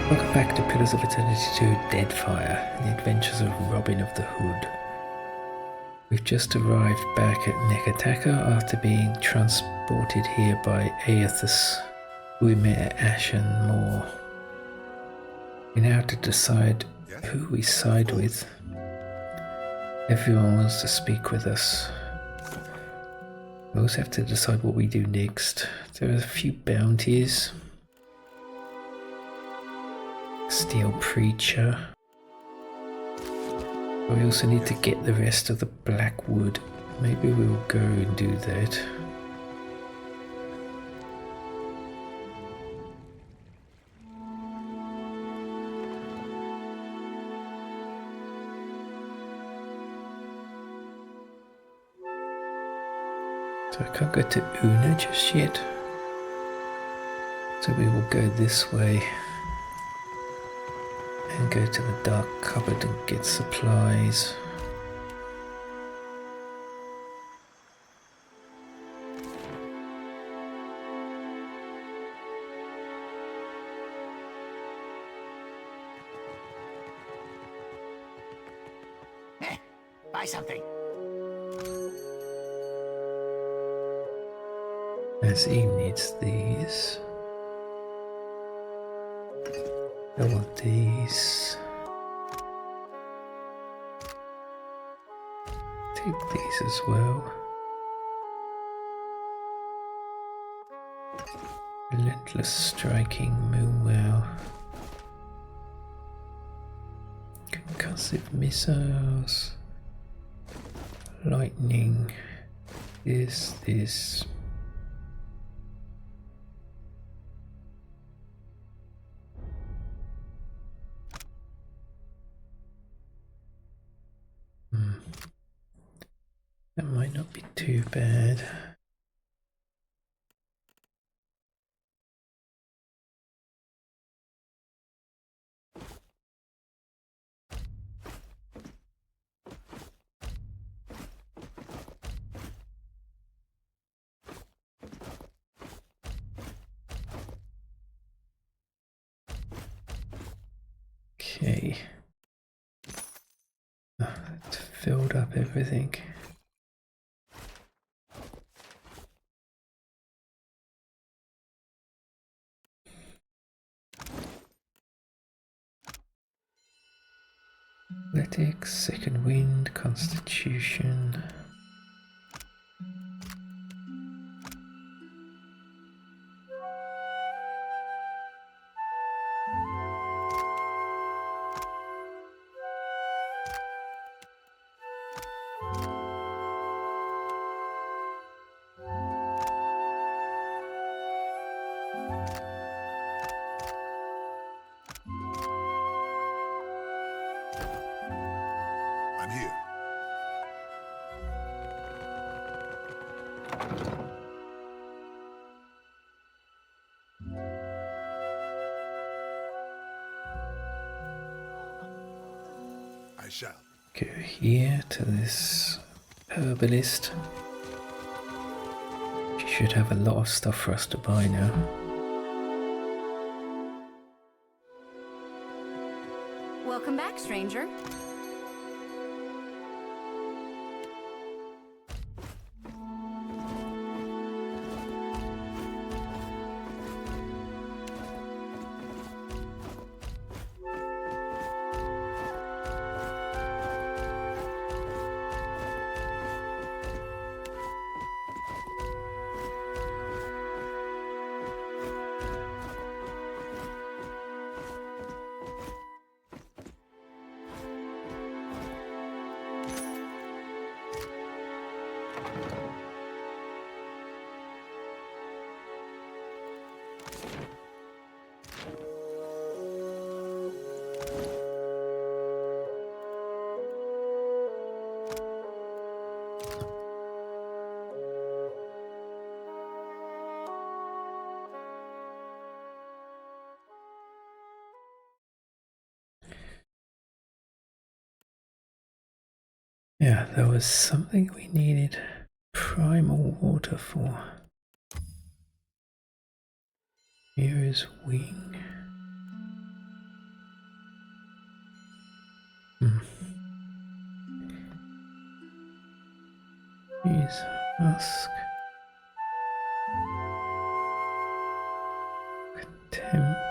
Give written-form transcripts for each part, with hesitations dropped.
Welcome back to Pillars of Eternity 2 Deadfire, the adventures of Robin of the Hood. We've just arrived back at Nekataka after being transported here by Eothas, who we met at Ashen Moor. We now have to decide who we side with. Everyone wants to speak with us. We also have to decide what we do next. There are a few bounties. Steel Preacher. We also need to get the rest of the black wood. Maybe we'll go and do that. So I can't go to Una just yet. So we will go this way. And go to the dark cupboard and get supplies. Buy something. As he needs these. I want these. Take these as well. Relentless striking moonwell. Concussive missiles. Lightning. This. That might not be too bad. Okay. It's filled up everything. Athletics, second wind, constitution. I'm here. I shall. Go here to this herbalist. She should have a lot of stuff for us to buy now. Welcome back, stranger. Yeah, there was something we needed primal water for. Here is wing. Use husk. Contempt.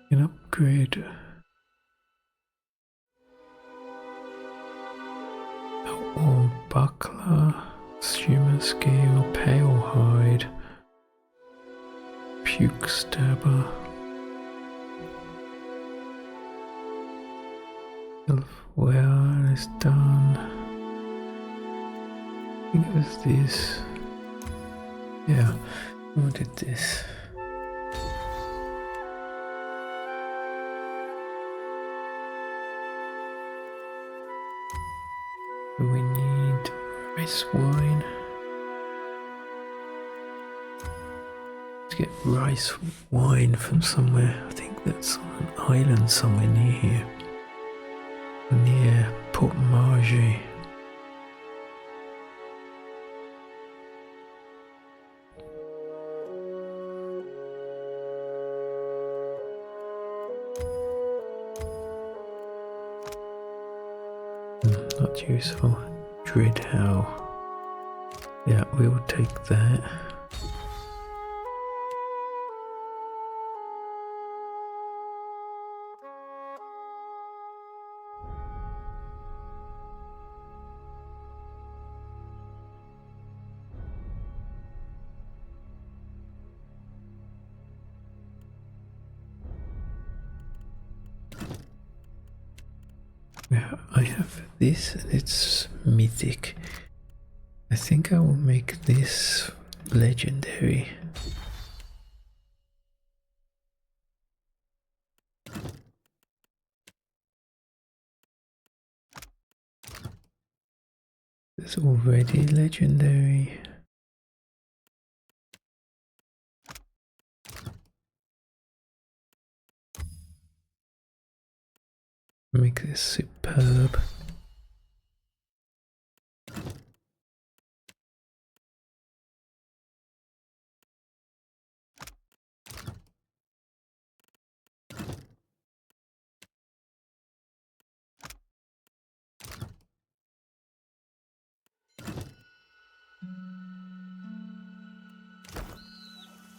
Can upgrade outworn buckler, human scale, pale hide, puke stabber, self-wear is done. I think it was this. Yeah, I wanted this. We need rice wine. Let's get rice wine from somewhere. I think that's on an island somewhere near here. Near Port Marge. Not useful. Dread how. Yeah, we'll take that. Yeah, I have this and it's mythic. I think I will make this legendary. It's already legendary. Make this superb.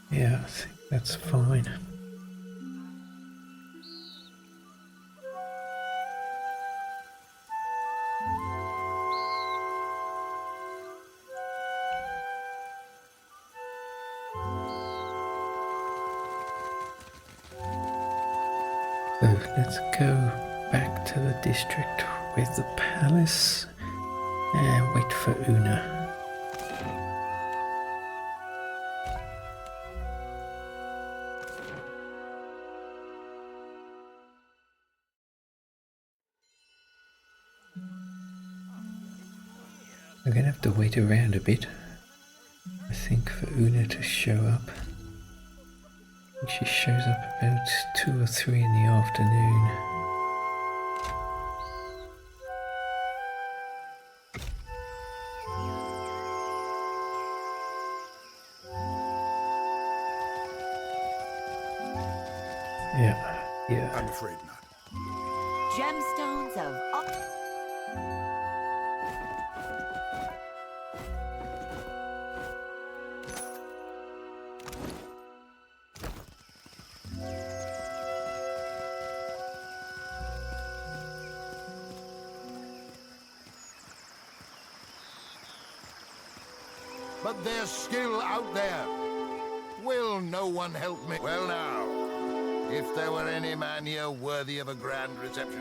Yeah, I think that's fine. So let's go back to the district with the palace and wait for Una. I'm gonna have to wait around a bit, I think, for Una to show up. I think she shows up about 2 or 3 in the afternoon. Yeah. I'm afraid not. Gemstones of But they're still out there. Will no one help me? Well now, if there were any man here worthy of a grand reception.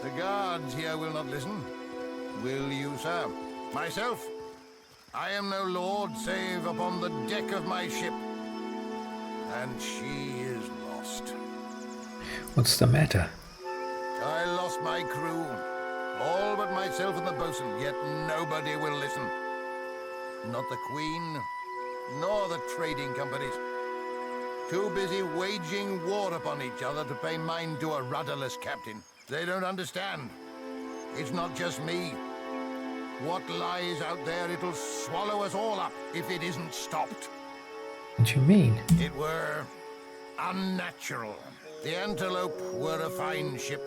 The guards here will not listen. Will you, sir? Myself? I am no lord save upon the deck of my ship. And she is lost. What's the matter? I lost my crew, all but myself and the bosun, yet nobody will listen. Not the Queen, nor the trading companies. Too busy waging war upon each other to pay mind to a rudderless captain. They don't understand. It's not just me. What lies out there, it'll swallow us all up if it isn't stopped. What do you mean? It were unnatural. The Antelope were a fine ship,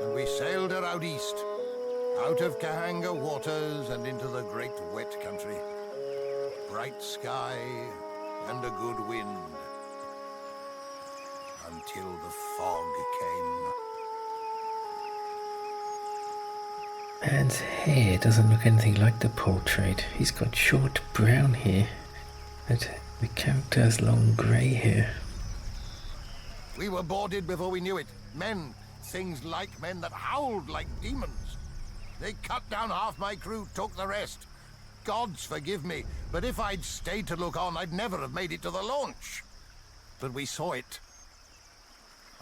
and we sailed her out east, out of Kahanga waters and into the great wet country. Bright sky and a good wind, until the fog came. Man's hair doesn't look anything like the portrait. He's got short brown hair, but the character has long grey hair. We were boarded before we knew it. Men, things like men that howled like demons. They cut down half my crew, took the rest. Gods forgive me, but if I'd stayed to look on, I'd never have made it to the launch. But we saw it.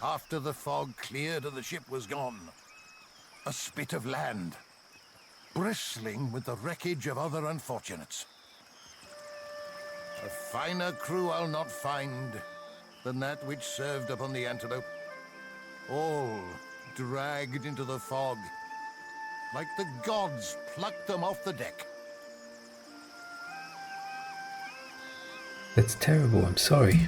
After the fog cleared and the ship was gone, a spit of land, bristling with the wreckage of other unfortunates. A finer crew I'll not find than that which served upon the Antelope. All dragged into the fog, like the gods plucked them off the deck. That's terrible, I'm sorry.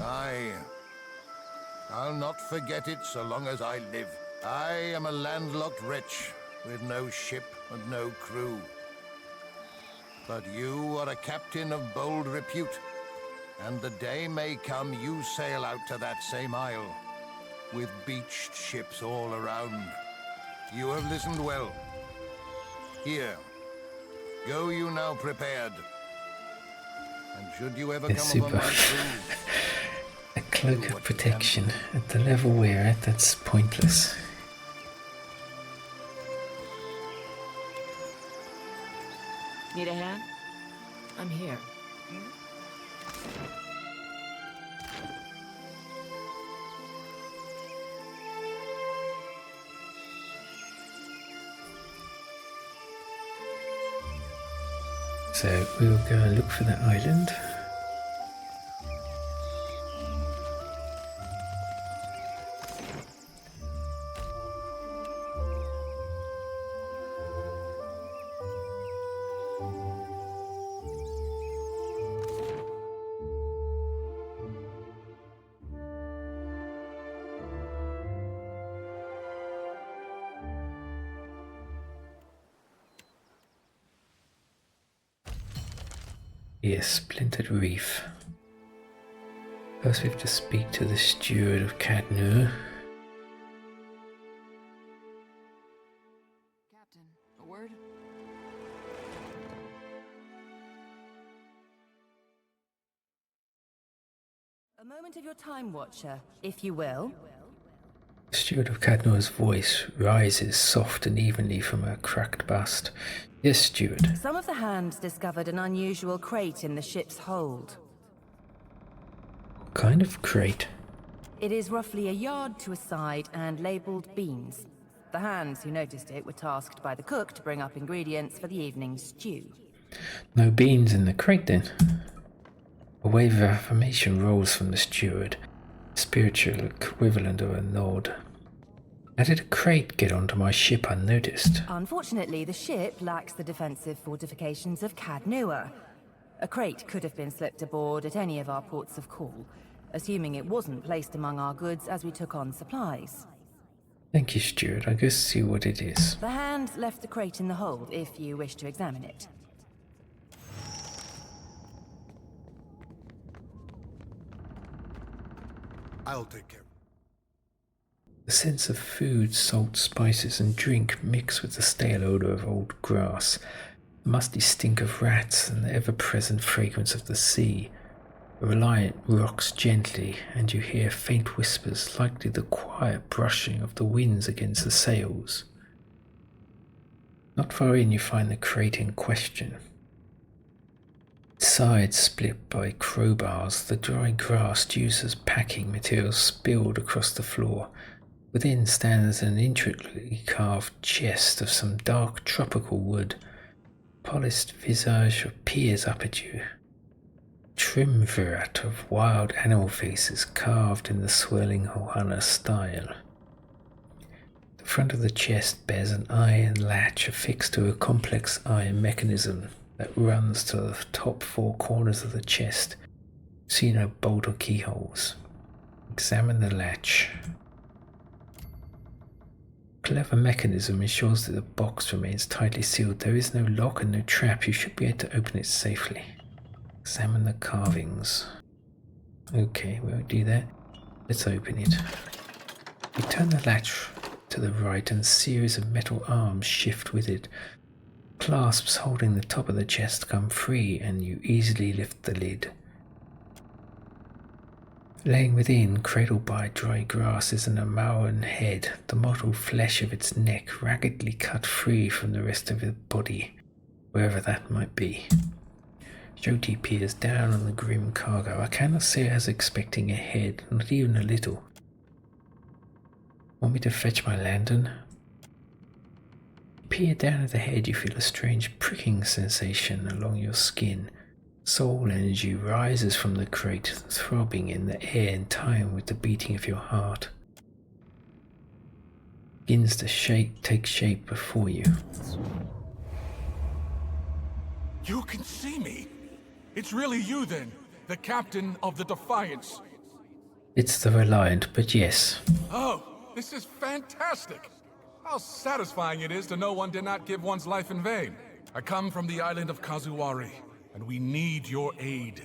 I'll not forget it so long as I live. I am a landlocked wretch with no ship and no crew. But you are a captain of bold repute, and the day may come you sail out to that same isle, with beached ships all around. You have listened well. Here, go you now prepared. And should you ever It's come upon super. my crew, A cloak of protection. At the level we're at, that's pointless. Need a hand? I'm here. So we'll go and look for that island. Yes, Splintered Reef. First we have to speak to the steward of Cadnur. Captain, a word? A moment of your time, Watcher, if you will. The steward of Cadnur's voice rises soft and evenly from her cracked bust. Yes, steward. Some of the hands discovered an unusual crate in the ship's hold. What kind of crate? It is roughly a yard to a side and labelled beans. The hands who noticed it were tasked by the cook to bring up ingredients for the evening's stew. No beans in the crate then. A wave of affirmation rolls from the steward, spiritual equivalent of a nod. How did a crate get onto my ship unnoticed? Unfortunately, the ship lacks the defensive fortifications of Cadnur. A crate could have been slipped aboard at any of our ports of call, assuming it wasn't placed among our goods as we took on supplies. Thank you, steward. I'll go see what it is. The hand left the crate in the hold if you wish to examine it. I'll take care. The sense of food, salt, spices, and drink mix with the stale odour of old grass, the musty stink of rats, and the ever-present fragrance of the sea. The Reliant rocks gently, and you hear faint whispers, likely the quiet brushing of the winds against the sails. Not far in you find the crate in question. Sides split by crowbars, the dry grass used as packing materials spilled across the floor. Within stands an intricately carved chest of some dark tropical wood. Polished visage peers up at you. Triumvirate of wild animal faces carved in the swirling Ohana style. The front of the chest bears an iron latch affixed to a complex iron mechanism that runs to the top 4 corners of the chest. See no bolt or keyholes. Examine the latch. Clever mechanism ensures that the box remains tightly sealed. There is no lock and no trap. You should be able to open it safely. Examine the carvings. Okay, we won't do that. Let's open it. You turn the latch to the right and a series of metal arms shift with it. Clasps holding the top of the chest come free and you easily lift the lid. Laying within, cradled by dry grass, is an Amaran head, the mottled flesh of its neck raggedly cut free from the rest of the body, wherever that might be. Jyoti peers down on the grim cargo. I cannot say as expecting a head, not even a little. Want me to fetch my lantern? Peer down at the head, you feel a strange pricking sensation along your skin. Soul energy rises from the crate, throbbing in the air in time with the beating of your heart. Begins to take shape before you. You can see me. It's really you then, the captain of the Defiance. It's the Reliant, but yes. Oh, this is fantastic. How satisfying it is to know one did not give one's life in vain. I come from the island of Kazuwari, and we need your aid.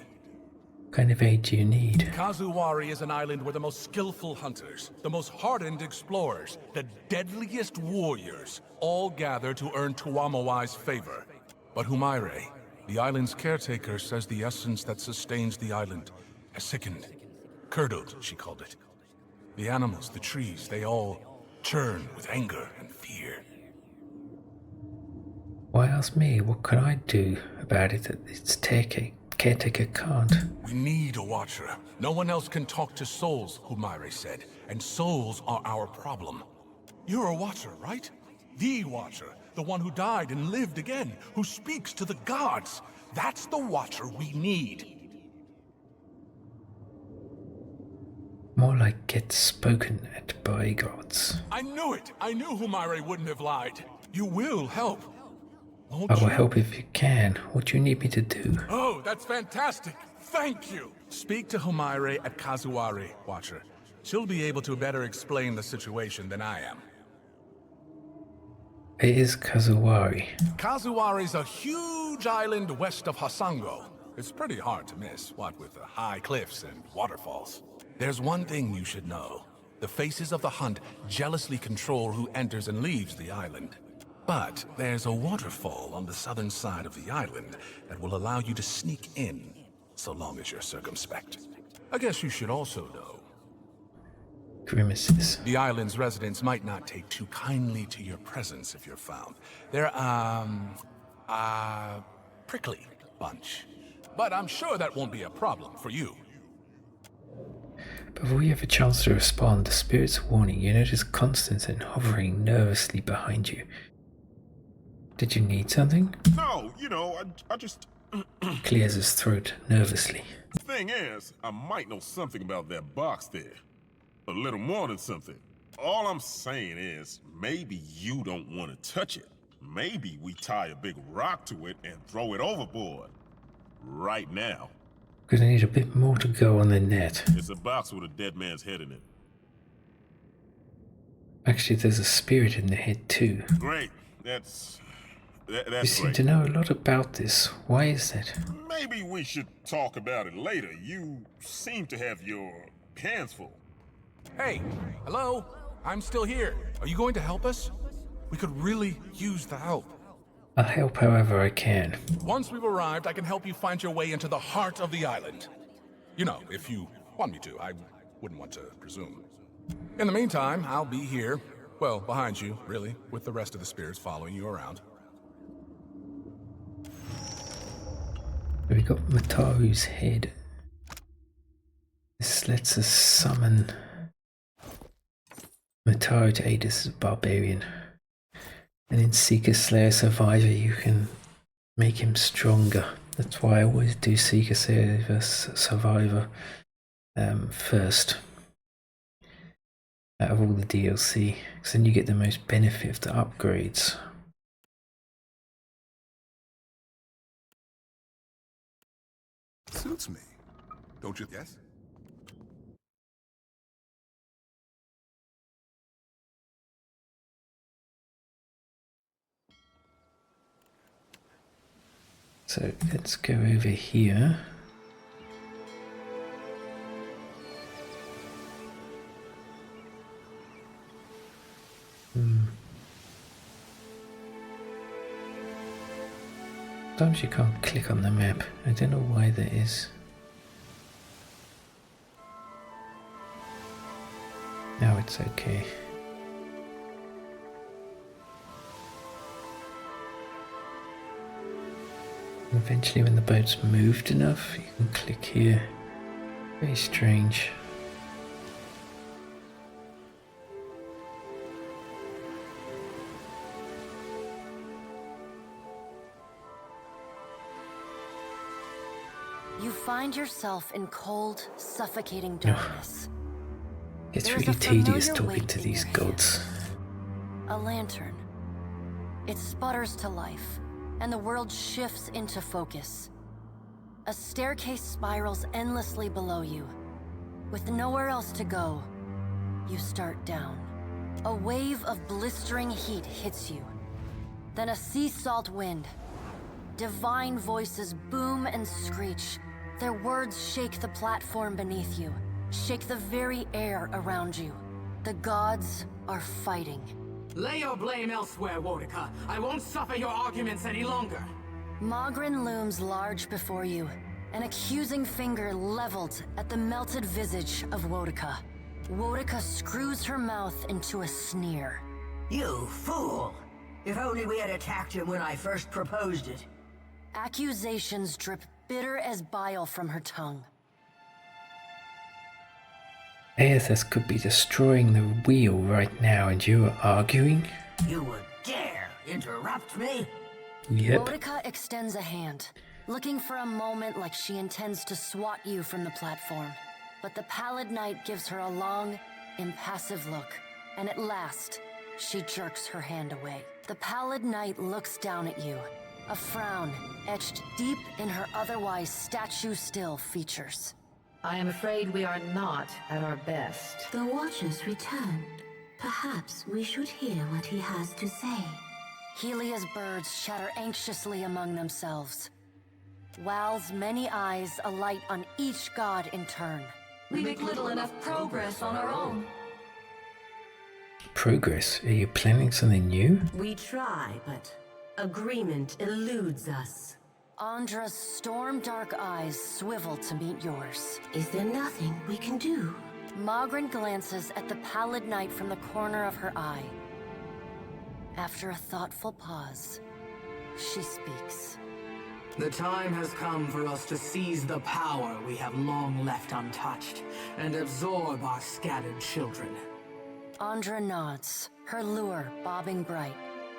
What kind of aid do you need? Kazuwari is an island where the most skillful hunters, the most hardened explorers, the deadliest warriors, all gather to earn Tuamawai's favor. But Humaire, the island's caretaker, says the essence that sustains the island has sickened. Curdled, she called it. The animals, the trees, they all churn with anger and fear. Why ask me? What can I do about it that its caretaker can't? We need a watcher. No one else can talk to souls, Humaire said, and souls are our problem. You're a watcher, right? The watcher, the one who died and lived again, who speaks to the gods. That's the watcher we need. More like gets spoken at by gods. I knew it! I knew Humaire wouldn't have lied. You will help. Won't I will you? help if you can. What do you need me to do? Oh, that's fantastic! Thank you! Speak to Humaire at Kazuwari, Watcher. She'll be able to better explain the situation than I am. It is Kazuwari. Kazuwari's a huge island west of Hasango. It's pretty hard to miss, what with the high cliffs and waterfalls. There's one thing you should know. The faces of the hunt jealously control who enters and leaves the island. But there's a waterfall on the southern side of the island that will allow you to sneak in, so long as you're circumspect. I guess you should also know. Grimaces. The island's residents might not take too kindly to your presence if you're found. They're, prickly bunch. But I'm sure that won't be a problem for you. Before you have a chance to respond, the spirit's warning, you notice Constantine hovering nervously behind you. Did you need something? No, you know, I just... Clears his throat nervously. Thing is, I might know something about that box there. A little more than something. All I'm saying is, maybe you don't want to touch it. Maybe we tie a big rock to it and throw it overboard. Right now. Gonna need a bit more to go on the net. It's a box with a dead man's head in it. Actually, there's a spirit in the head too. Great. That's You seem great. to know a lot about this. Why is that? Maybe we should talk about it later. You seem to have your hands full. Hey, hello? I'm still here. Are you going to help us? We could really use the help. I'll help however I can. Once we've arrived, I can help you find your way into the heart of the island. You know, if you want me to. I wouldn't want to presume. In the meantime, I'll be here. Well, behind you, really, with the rest of the spirits following you around. We've got Mataru's head. This lets us summon Centaur to aid as a barbarian. And in Seeker Slayer Survivor you can make him stronger. That's why I always do Seeker Slayer Survivor first out of all the DLC, because then you get the most benefit of the upgrades. Suits me. Don't you guess? So let's go over here. Sometimes you can't click on the map. I don't know why that is. Now it's okay. Eventually when the boat's moved enough, you can click here. Very strange. You find yourself in cold, suffocating darkness. It's There's really a familiar tedious talking weight to in these your gods. hand. A lantern. It sputters to life, and the world shifts into focus. A staircase spirals endlessly below you. With nowhere else to go, you start down. A wave of blistering heat hits you. Then a sea salt wind. Divine voices boom and screech. Their words shake the platform beneath you, shake the very air around you. The gods are fighting. Lay your blame elsewhere, Wodika. I won't suffer your arguments any longer. Mogren looms large before you, an accusing finger leveled at the melted visage of Wodika. Wodika screws her mouth into a sneer. You fool! If only we had attacked him when I first proposed it. Accusations drip bitter as bile from her tongue. Eothas could be destroying the wheel right now and you are arguing? You would dare interrupt me? Yep. Wodika extends a hand, looking for a moment like she intends to swat you from the platform. But the pallid knight gives her a long, impassive look, and at last, she jerks her hand away. The pallid knight looks down at you, a frown etched deep in her otherwise statue-still features. I am afraid we are not at our best. The Watcher's returned. Perhaps we should hear what he has to say. Helia's birds chatter anxiously among themselves. Wal's many eyes alight on each god in turn. We make little enough progress on our own. Progress? Are you planning something new? We try, but agreement eludes us. Andra's storm-dark eyes swivel to meet yours. Is there nothing we can do? Mogren glances at the pallid knight from the corner of her eye. After a thoughtful pause, she speaks. The time has come for us to seize the power we have long left untouched and absorb our scattered children. Andra nods, her lure bobbing bright.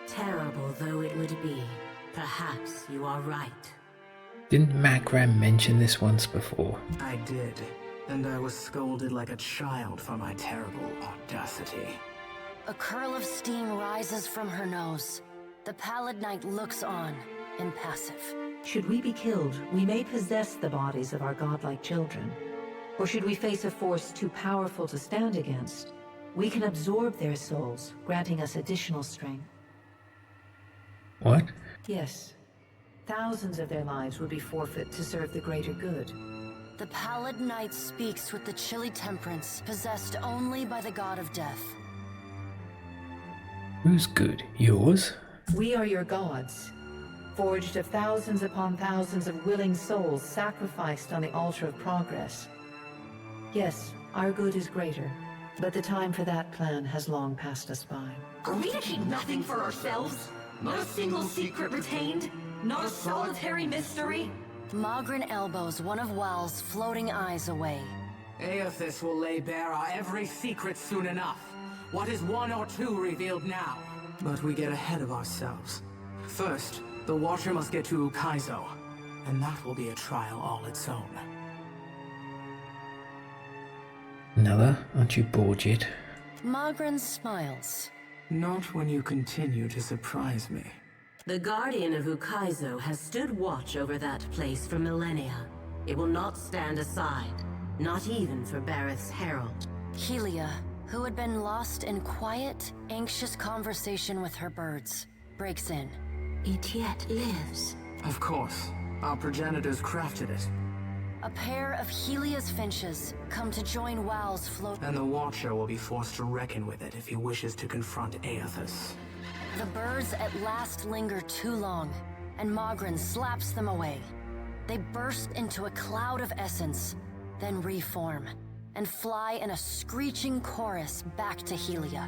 Terrible though it would be, perhaps you are right. Didn't Magran mention this once before? I did, and I was scolded like a child for my terrible audacity. A curl of steam rises from her nose. The pallid knight looks on, impassive. Should we be killed, we may possess the bodies of our godlike children. Or should we face a force too powerful to stand against, we can absorb their souls, granting us additional strength. What? Yes. Thousands of their lives would be forfeit to serve the greater good. The pallid knight speaks with the chilly temperance possessed only by the god of death. Who's good? Yours? We are your gods, forged of thousands upon thousands of willing souls sacrificed on the altar of progress. Yes, our good is greater, but the time for that plan has long passed us by. Are we to keep nothing for ourselves? Not a single secret retained? Not a solitary mystery? Mogren elbows one of Wal's floating eyes away. Eothas will lay bare our every secret soon enough. What is 1 or 2 revealed now? But we get ahead of ourselves. First, the Watcher must get to Ukaizo, and that will be a trial all its own. Another? Aren't you bored yet? Magrin smiles. Not when you continue to surprise me. The Guardian of Ukaizo has stood watch over that place for millennia. It will not stand aside, not even for Bareth's herald. Helia, who had been lost in quiet, anxious conversation with her birds, breaks in. It yet lives. Of course. Our progenitors crafted it. A pair of Helia's finches come to join Wow's float. And the Watcher will be forced to reckon with it if he wishes to confront Eothas. The birds at last linger too long, and Magrin slaps them away. They burst into a cloud of essence, then reform, and fly in a screeching chorus back to Helia.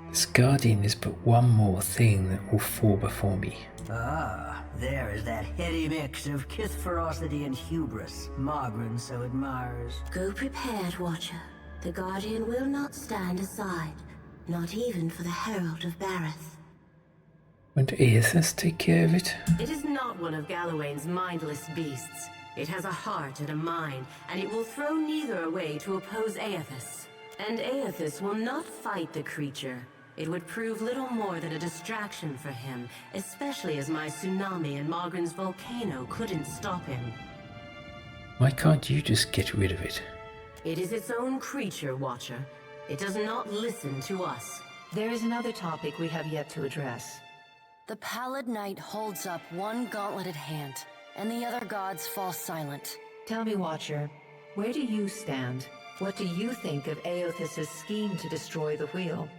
This Guardian is but one more thing that will fall before me. Ah, there is that heady mix of kith ferocity and hubris Magrin so admires. Go prepared, Watcher. The Guardian will not stand aside, not even for the Herald of Bareth. Won't Eothas take care of it? It is not one of Galawain's mindless beasts. It has a heart and a mind, and it will throw neither away to oppose Eothas. And Eothas will not fight the creature. It would prove little more than a distraction for him, especially as my tsunami and Magrin's volcano couldn't stop him. Why can't you just get rid of it? It is its own creature, Watcher. It does not listen to us. There is another topic we have yet to address. The Pallid Knight holds up one gauntleted hand, and the other gods fall silent. Tell me, Watcher, where do you stand? What do you think of Eothas' scheme to destroy the wheel?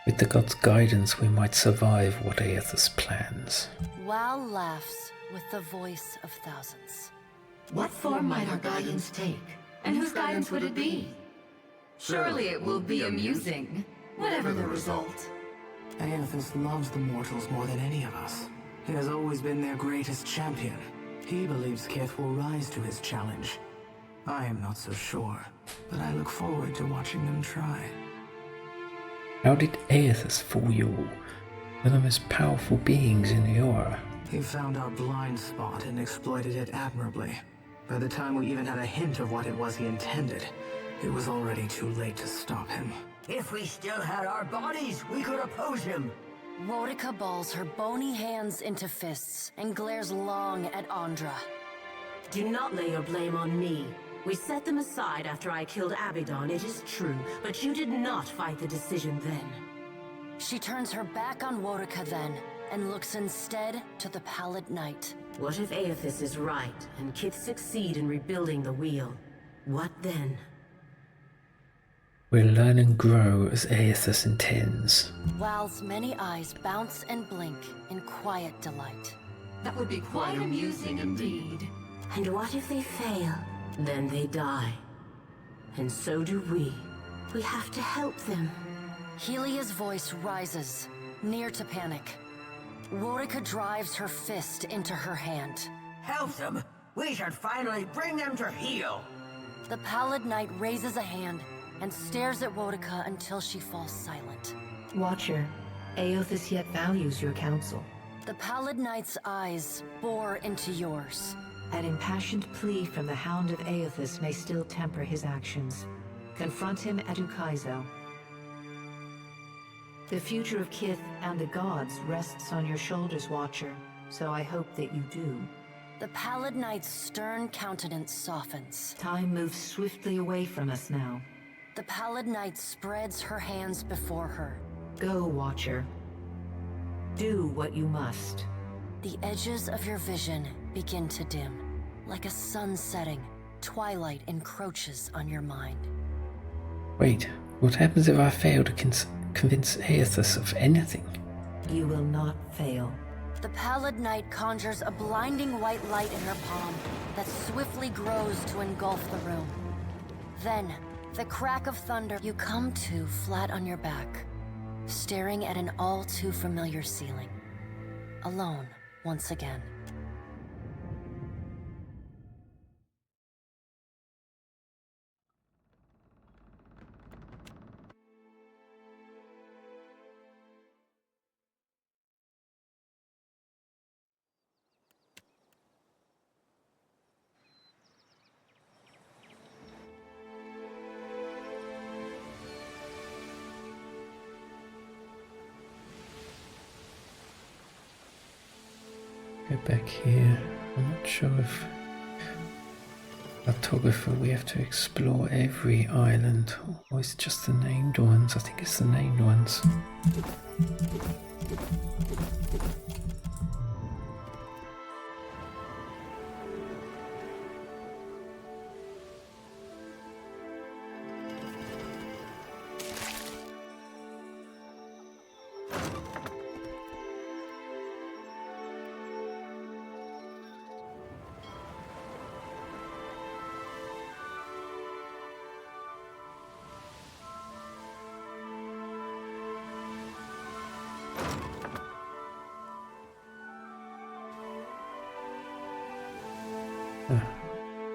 With the gods' guidance, we might survive what Eothas plans. Wow laughs with the voice of thousands. What form might our guidance take? And whose guidance would it be? Surely it will be amusing, whatever the result. Eothas loves the mortals more than any of us. He has always been their greatest champion. He believes Kith will rise to his challenge. I am not so sure, but I look forward to watching them try. How did Eothas fool you all? One of the most powerful beings in Eora. He found our blind spot and exploited it admirably. By the time we even had a hint of what it was he intended, it was already too late to stop him. If we still had our bodies, we could oppose him. Wotica balls her bony hands into fists and glares long at Andra. Do not lay your blame on me. We set them aside after I killed Abaddon, it is true, but you did not fight the decision then. She turns her back on Wotica then, and looks instead to the Pallid Knight. What if Eothas is right, and Kith succeed in rebuilding the wheel? What then? We'll learn and grow as Eothas intends. Wow's many eyes bounce and blink in quiet delight. That would be quite amusing indeed. And what if they fail? Then they die. And so do we. We have to help them. Helia's voice rises, near to panic. Wotica drives her fist into her hand. Help them! We should finally bring them to heel! The Pallid Knight raises a hand and stares at Wotica until she falls silent. Watcher, Eothas yet values your counsel. The Pallid Knight's eyes bore into yours. An impassioned plea from the Hound of Eothas may still temper his actions. Confront him at Ukaizo. The future of Kith and the gods rests on your shoulders, Watcher, so I hope that you do. The Pallid Knight's stern countenance softens. Time moves swiftly away from us now. The Pallid Knight spreads her hands before her. Go, Watcher. Do what you must. The edges of your vision begin to dim. Like a sun setting, twilight encroaches on your mind. Wait, what happens if I fail to convince Eothas of anything? You will not fail. The Pallid Knight conjures a blinding white light in her palm that swiftly grows to engulf the room. Then, the crack of thunder, you come to flat on your back, staring at an all too familiar ceiling. Alone, once again. Go back here. I'm not sure if cartographer we have to explore every island, or is it just the named ones? I think it's the named ones.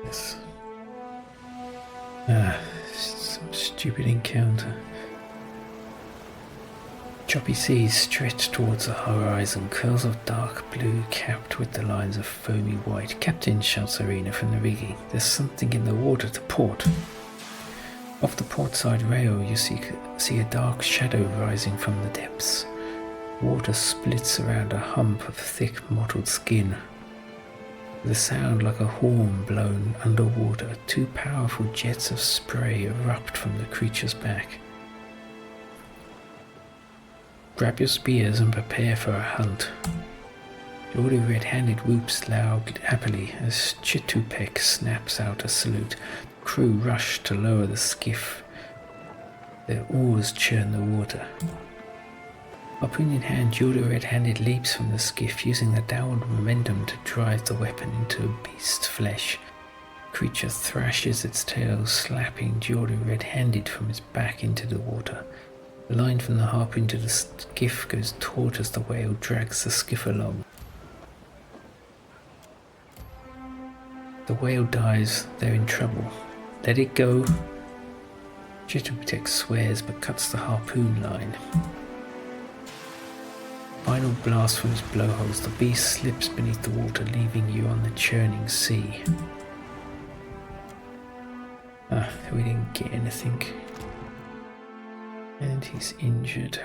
Yes. Some stupid encounter. Choppy seas stretch towards the horizon, curls of dark blue capped with the lines of foamy white. Captain, shouts Arena from the rigging. There's something in the water to port. Off the port side rail you see a dark shadow rising from the depths. Water splits around a hump of thick mottled skin. With a sound like a horn blown underwater, two powerful jets of spray erupt from the creature's back. Grab your spears and prepare for a hunt. Jordy red-handed whoops loud happily as Chitupek snaps out a salute. The crew rush to lower the skiff. Their oars churn the water. Harpoon in hand, Jordy red-handed leaps from the skiff, using the downward momentum to drive the weapon into a beast's flesh. The creature thrashes its tail, slapping Jordy red-handed from its back into the water. The line from the harpoon to the skiff goes taut as the whale drags the skiff along. The whale dies, they're in trouble. Let it go. Chitupek swears but cuts the harpoon line. Final blast from his blowholes, the beast slips beneath the water, leaving you on the churning sea. We didn't get anything. And he's injured.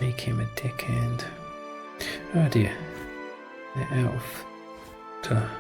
Make him a deckhand. Oh dear. They're out of water.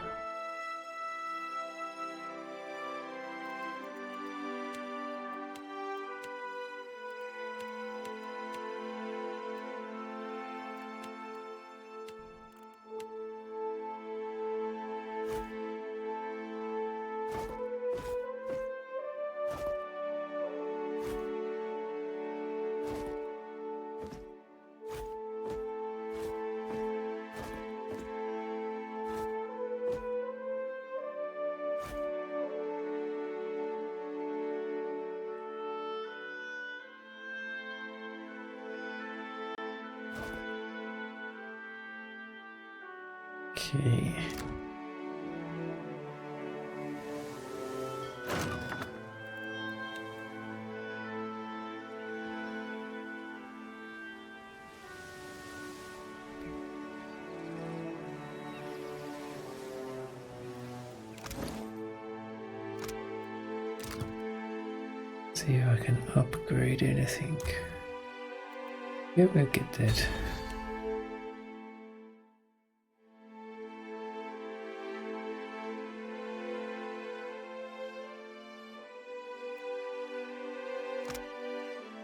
Okay. See if I can upgrade anything. Yeah, we'll get that.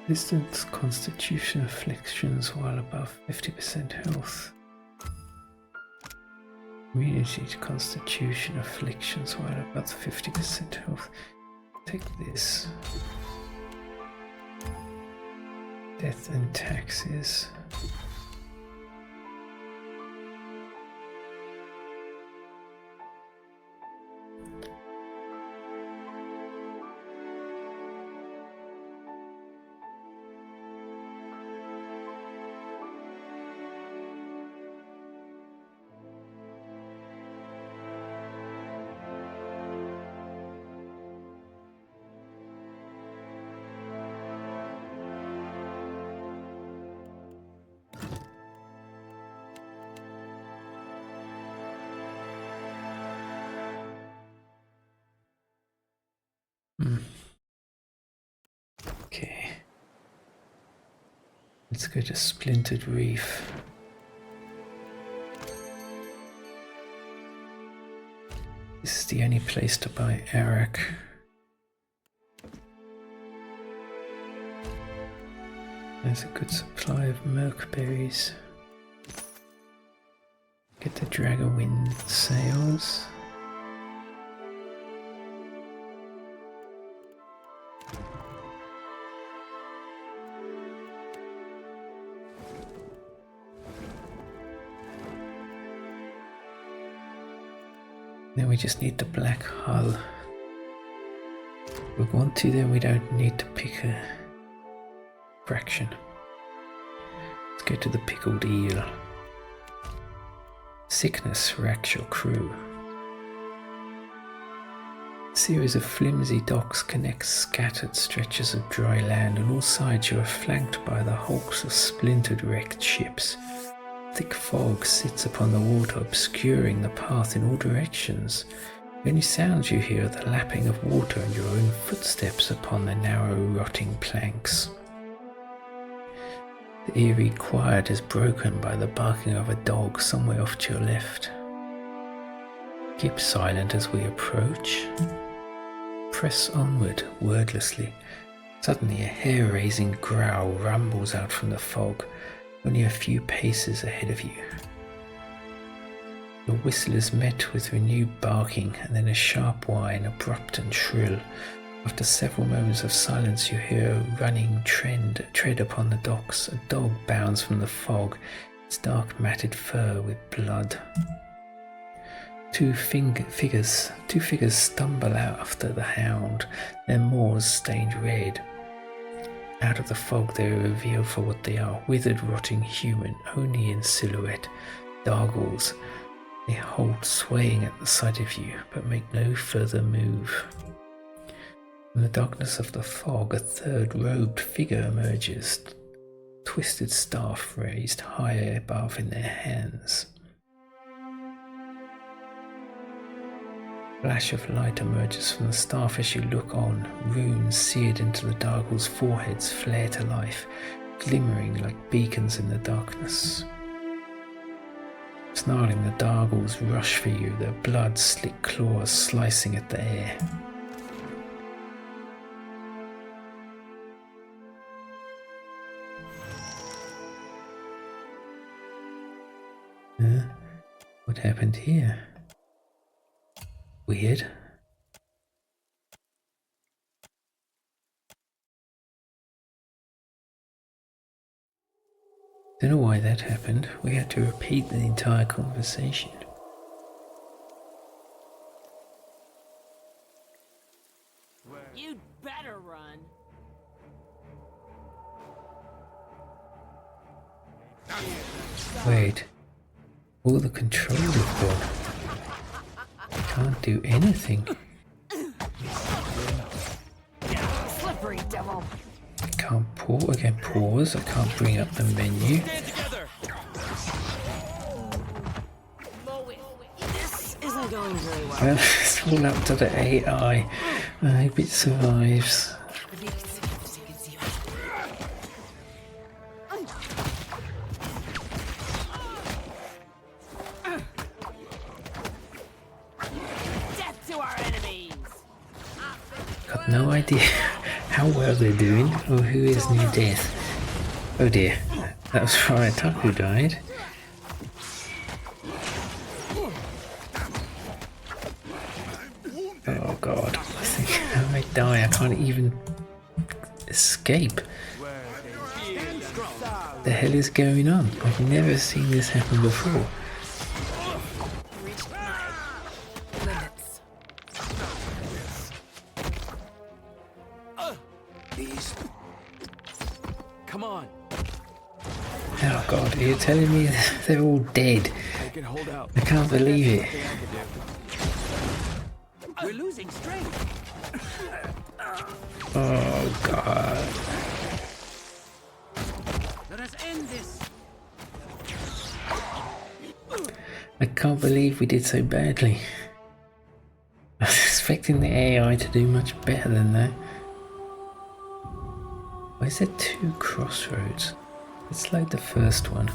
Distance constitution afflictions while above 50% health. Immunity to constitution afflictions while above 50% health. Take this. Death and taxes. Okay. Let's go to Splintered Reef. This is the only place to buy arak. There's a good supply of milk berries. Get the Dragonwind sails. Then we just need the black hull. If we want to, then we don't need to pick a fraction. Let's go to the Pickled Eel. Sickness racks your crew. A series of flimsy docks connect scattered stretches of dry land. On all sides you are flanked by the hulks of splintered wrecked ships. Thick fog sits upon the water, obscuring the path in all directions. The only sounds you hear are the lapping of water and your own footsteps upon the narrow, rotting planks. The eerie quiet is broken by the barking of a dog somewhere off to your left. Keep silent as we approach. Press onward, wordlessly. Suddenly a hair-raising growl rumbles out from the fog, only a few paces ahead of you. Your whistle is met with renewed barking and then a sharp whine, abrupt and shrill. After several moments of silence you hear a running tread upon the docks. A dog bounds from the fog, its dark matted fur with blood. Two figures stumble out after the hound, their maws stained red. Out of the fog they are revealed for what they are, withered, rotting human, only in silhouette. Darguls. They hold swaying at the sight of you, but make no further move. From the darkness of the fog, a third robed figure emerges, twisted staff raised higher above in their hands. A flash of light emerges from the staff as you look on. Runes seared into the Dargul's foreheads flare to life, glimmering like beacons in the darkness. Snarling, the Darguls rush for you, their blood-slick claws slicing at the air. What happened here? Weird. Don't know why that happened. We had to repeat the entire conversation. You'd better run. Wait. All the control we've got. I can't do anything. Slippery devil. I can't pause. I can't bring up the menu. This isn't going very well. Well, it's all up to the AI. I hope it survives. Got no idea how well they're doing or who is near death. Oh dear, that was RotH who died. Oh god, I think I might die. I can't even escape. What the hell is going on? I've never seen this happen before. Come on. Oh god, are you telling me they're all dead? I can't believe it. We're losing strength. Oh god. Let us end this. I can't believe we did so badly. I was expecting the AI to do much better than that. Why is there two crossroads? It's like the first one.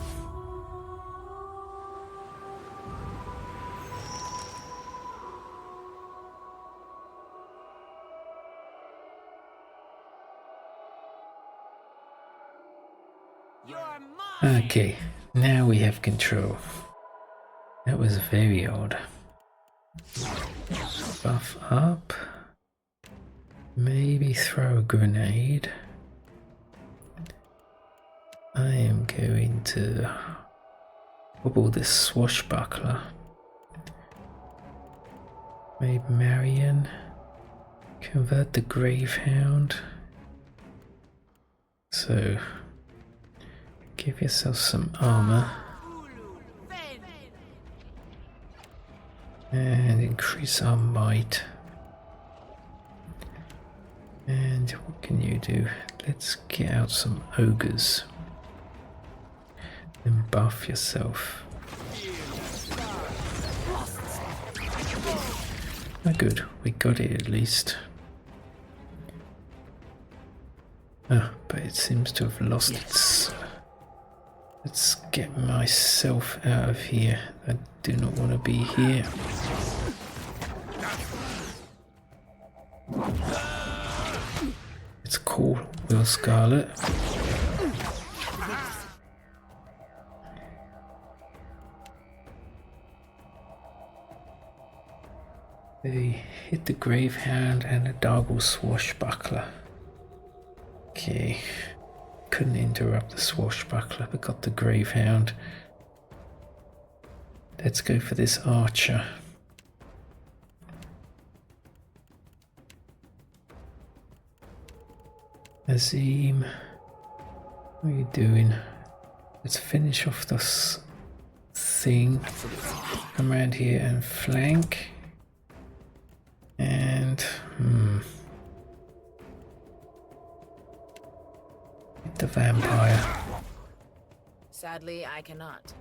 Okay, now we have control. That was very odd. Buff up. Maybe throw a grenade. I am going to wobble this swashbuckler. Maybe Marion. Convert the Gravehound. So, give yourself some armor. And increase our might. And what can you do? Let's get out some ogres. Then buff yourself. Oh good, we got it at least. Oh, but it seems to have lost its... Let's get myself out of here. I do not want to be here. It's cool, Will Scarlet. They hit the Gravehound and a Dargul swashbuckler. Okay. Couldn't interrupt the swashbuckler, but got the Gravehound. Let's go for this archer. Azim, what are you doing? Let's finish off this thing. Come around here and flank. And hit the vampire. Sadly, I cannot.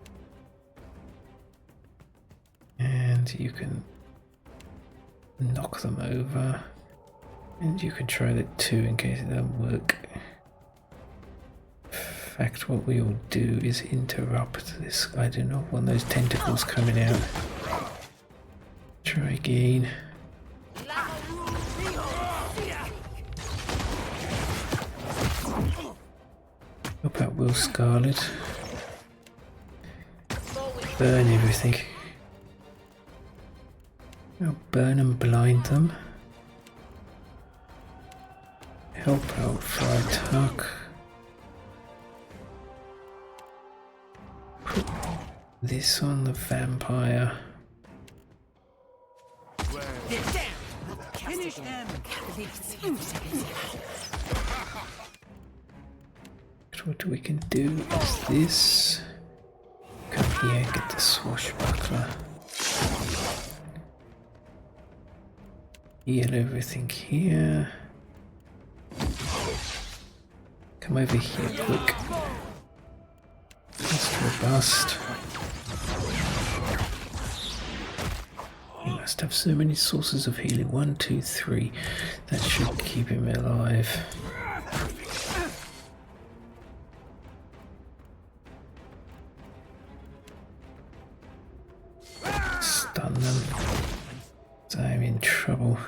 And you can knock them over. And you can try that too in case it doesn't work. In fact, what we will do is interrupt this. I do not want those tentacles coming out. Try again. Help out Will Scarlet. Burn everything. I'll burn and blind them. Help out Fire Tuck. Put this on the vampire. Finish them. What we can do is this. Come here, get the swashbuckler. Heal everything here. Come over here quick. Just robust. He must have so many sources of healing. 1, 2, 3. That should keep him alive. Stun them. So I'm in trouble.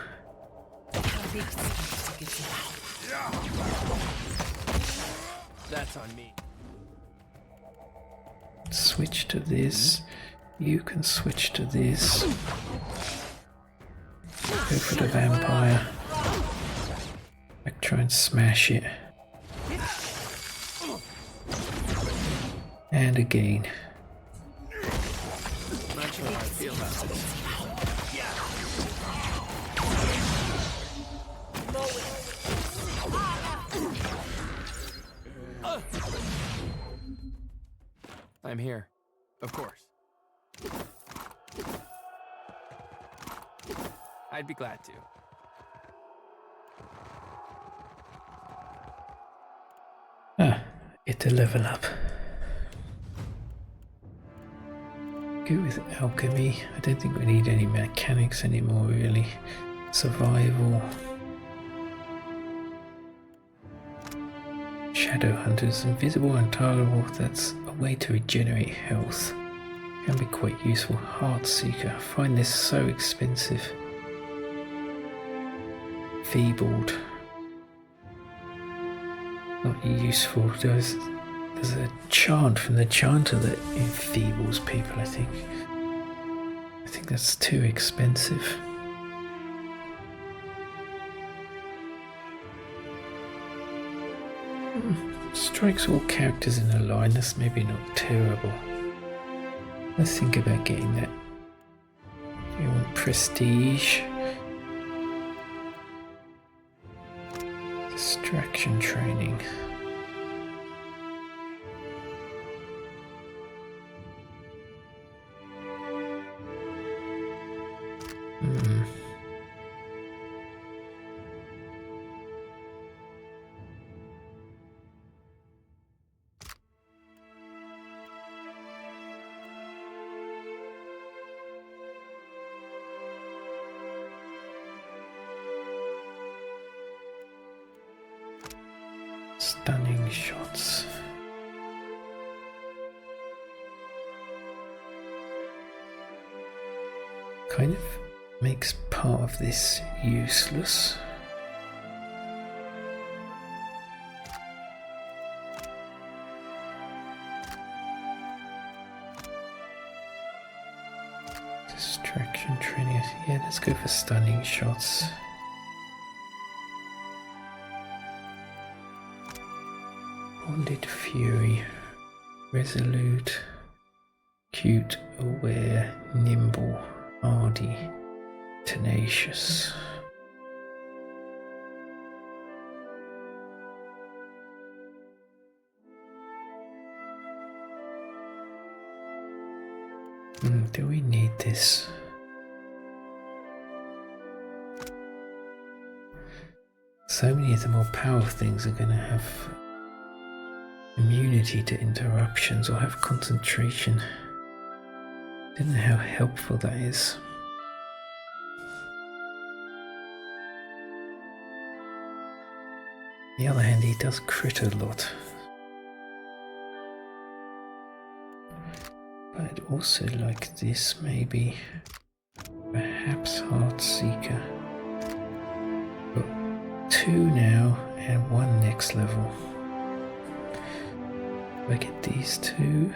That's on me. Switch to this. You can switch to this. Go for the vampire. I try and smash it. And again. Not sure how I feel about this. I'm here, of course. I'd be glad to. It's a level up. Go with alchemy. I don't think we need any mechanics anymore, really. Survival. shadow hunters, invisible and targetable. That's a way to regenerate health. Can be quite useful. Heart Seeker. I find this so expensive. Feebled. Not useful. There's a chant from the chanter that enfeebles people, I think. I think that's too expensive. Strikes all characters in a line. That's maybe not terrible. Let's think about getting that. You want prestige. Distraction training. Stunning shots. Kind of makes part of this useless. Distraction training. Yeah, let's go for stunning shots. Bonded Fury, resolute, cute, aware, nimble, hardy, tenacious. Do we need this? So many of the more powerful things are going to have immunity to interruptions or have concentration. I don't know how helpful that is. On the other hand, he does crit a lot. But I'd also like this, maybe. Perhaps Heart Seeker. Got 2 now and 1 next level. I get these 2.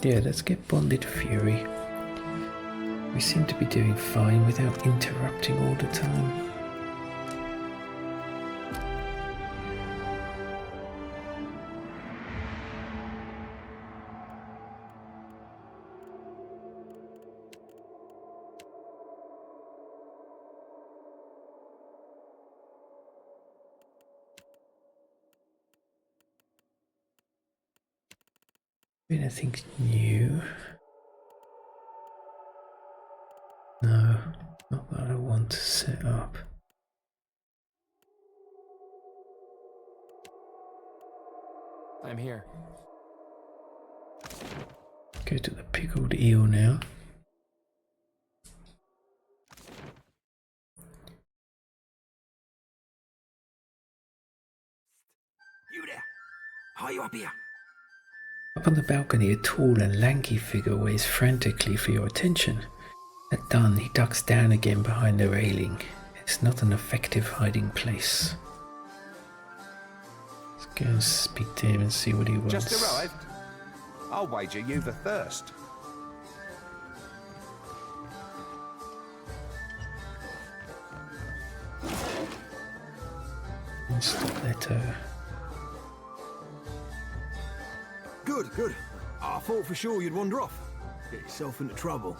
Yeah, let's get Bonded Fury. We seem to be doing fine without interrupting all the time. Anything new? No, not that I want to set up. I'm here. Go to the Pickled Eel now. You there? Are you up here? Up on the balcony, a tall and lanky figure waits frantically for your attention. That done, he ducks down again behind the railing. It's not an effective hiding place. Let's go and speak to him and see what he wants. Just arrived? I'll wager you've a thirst. Stiletto. Good, good. I thought for sure you'd wander off. Get yourself into trouble.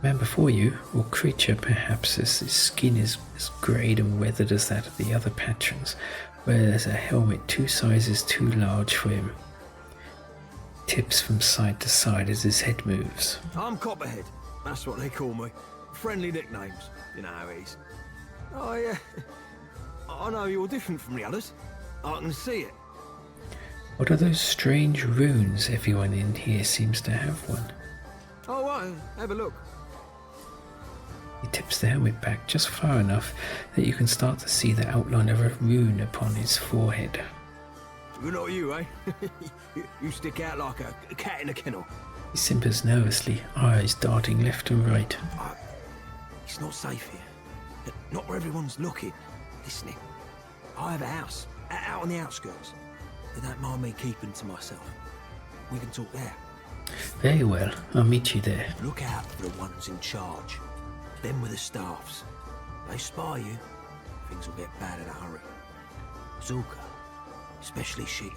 Man before you, or creature perhaps, as his skin is as greyed and weathered as that of the other patrons, wears a helmet 2 sizes too large for him. Tips from side to side as his head moves. I'm Copperhead. That's what they call me. Friendly nicknames. You know how it is. I know you're different from the others. I can see it. What are those strange runes? Everyone in here seems to have one. Oh, right, have a look. He tips the helmet back just far enough that you can start to see the outline of a rune upon his forehead. Good not you, eh? You stick out like a cat in a kennel. He simpers nervously, eyes darting left and right. It's not safe here. Not where everyone's looking, listening. I have a house, out on the outskirts. They don't mind me keeping to myself. We can talk there. Very well, I'll meet you there. Look out for the ones in charge. Them with the staffs. They spy you, things will get bad in a hurry. Zulka, especially she.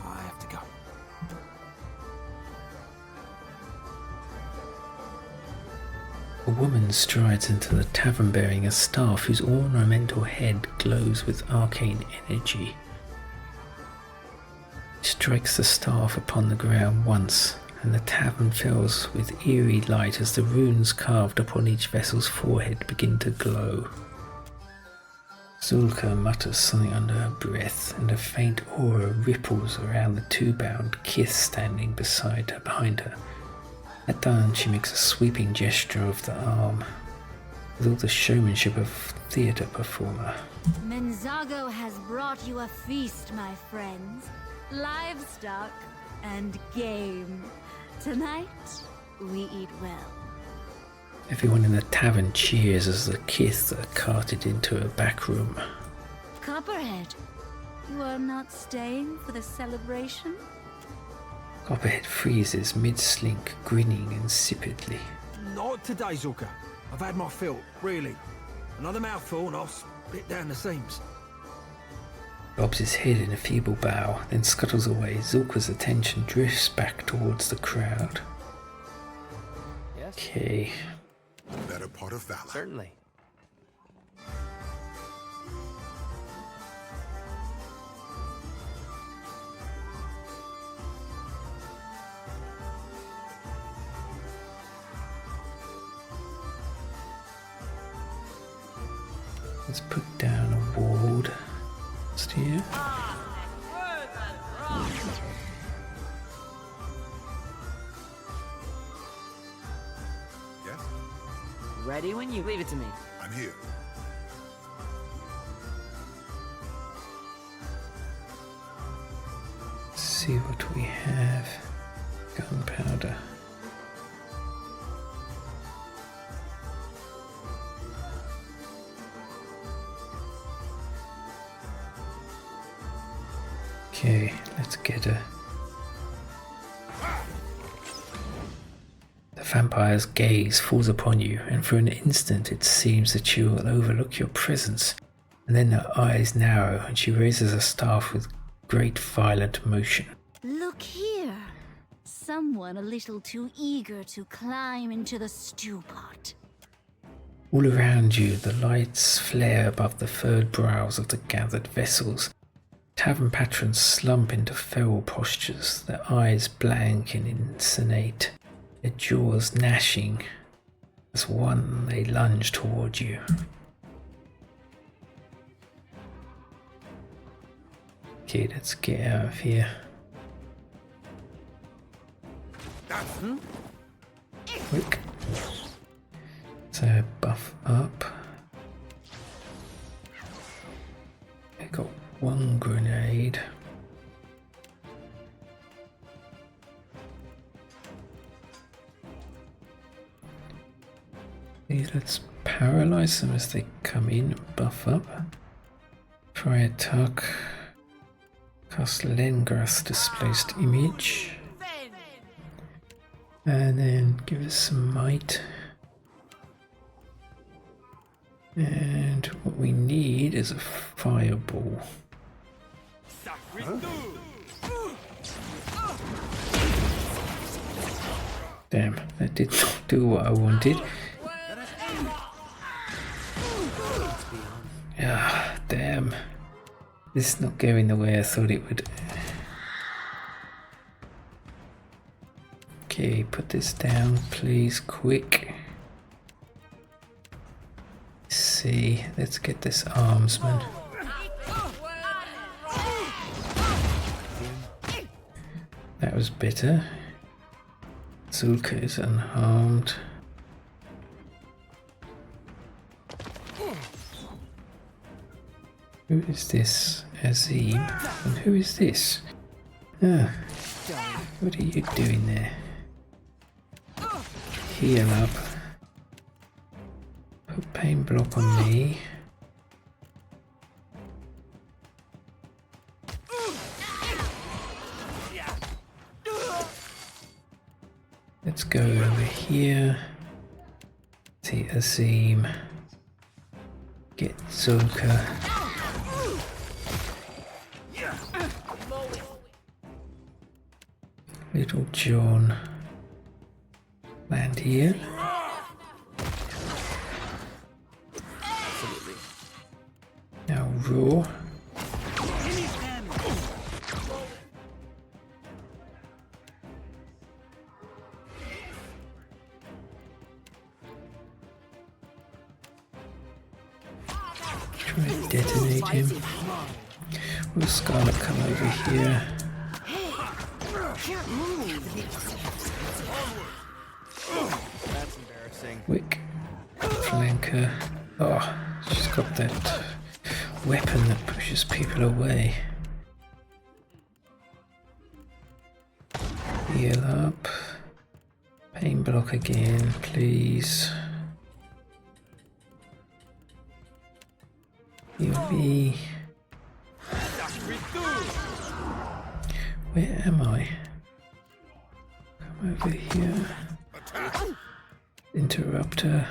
I have to go. A woman strides into the tavern bearing a staff whose ornamental head glows with arcane energy. She strikes the staff upon the ground once, and the tavern fills with eerie light as the runes carved upon each vessel's forehead begin to glow. Zulka mutters something under her breath, and a faint aura ripples around the two-bound kith standing behind her. At done, she makes a sweeping gesture of the arm, with all the showmanship of a theatre performer. Menzago has brought you a feast, my friends. Livestock and game. Tonight, we eat well. Everyone in the tavern cheers as the kith are carted into a back room. Copperhead, you are not staying for the celebration? Copperhead freezes mid-slink, grinning insipidly. Not today, Zulka. I've had my fill, really. Another mouthful and I'll split down the seams. Bobs his head in a feeble bow, then scuttles away. Zulka's attention drifts back towards the crowd. Yes? Okay. Better part of valor. Certainly. Let's put down a ward. Just here. Yes? Ready when you leave it to me. I'm here. Let's see what we have. Gunpowder. Okay, let's get a... The vampire's gaze falls upon you, and for an instant it seems that you will overlook your presence. And then her eyes narrow, and she raises a staff with great violent motion. Look here. Someone a little too eager to climb into the stew pot. All around you, the lights flare above the furrowed brows of the gathered vessels. Tavern patrons slump into feral postures, their eyes blank and insensate, their jaws gnashing as one they lunge toward you. Okay, let's get out of here. Quick. So buff up. I got one grenade. Okay, let's paralyze them as they come in and buff up. Try attack. Cast Lengrath's displaced image. And then give us some might. And what we need is a fireball. Huh? Damn, that did not do what I wanted. Ah, damn. This is not going the way I thought it would. Okay, put this down, please, quick. Let's see, let's get this armsman. That was better. Zulka is unharmed. Who is this? Azim. And who is this? Ah, what are you doing there? Heal up. Put pain block on me. Let's go over here. See Azim. Get Zulka. Little John. Land here. Now Raw. Try to detonate him. Will Scarlet come over here? That's embarrassing. Wick. Flanker. Oh, she's got that weapon that pushes people away. Heal up. Pain block again, please. Heal me. Where am I? Come over here. Interrupter.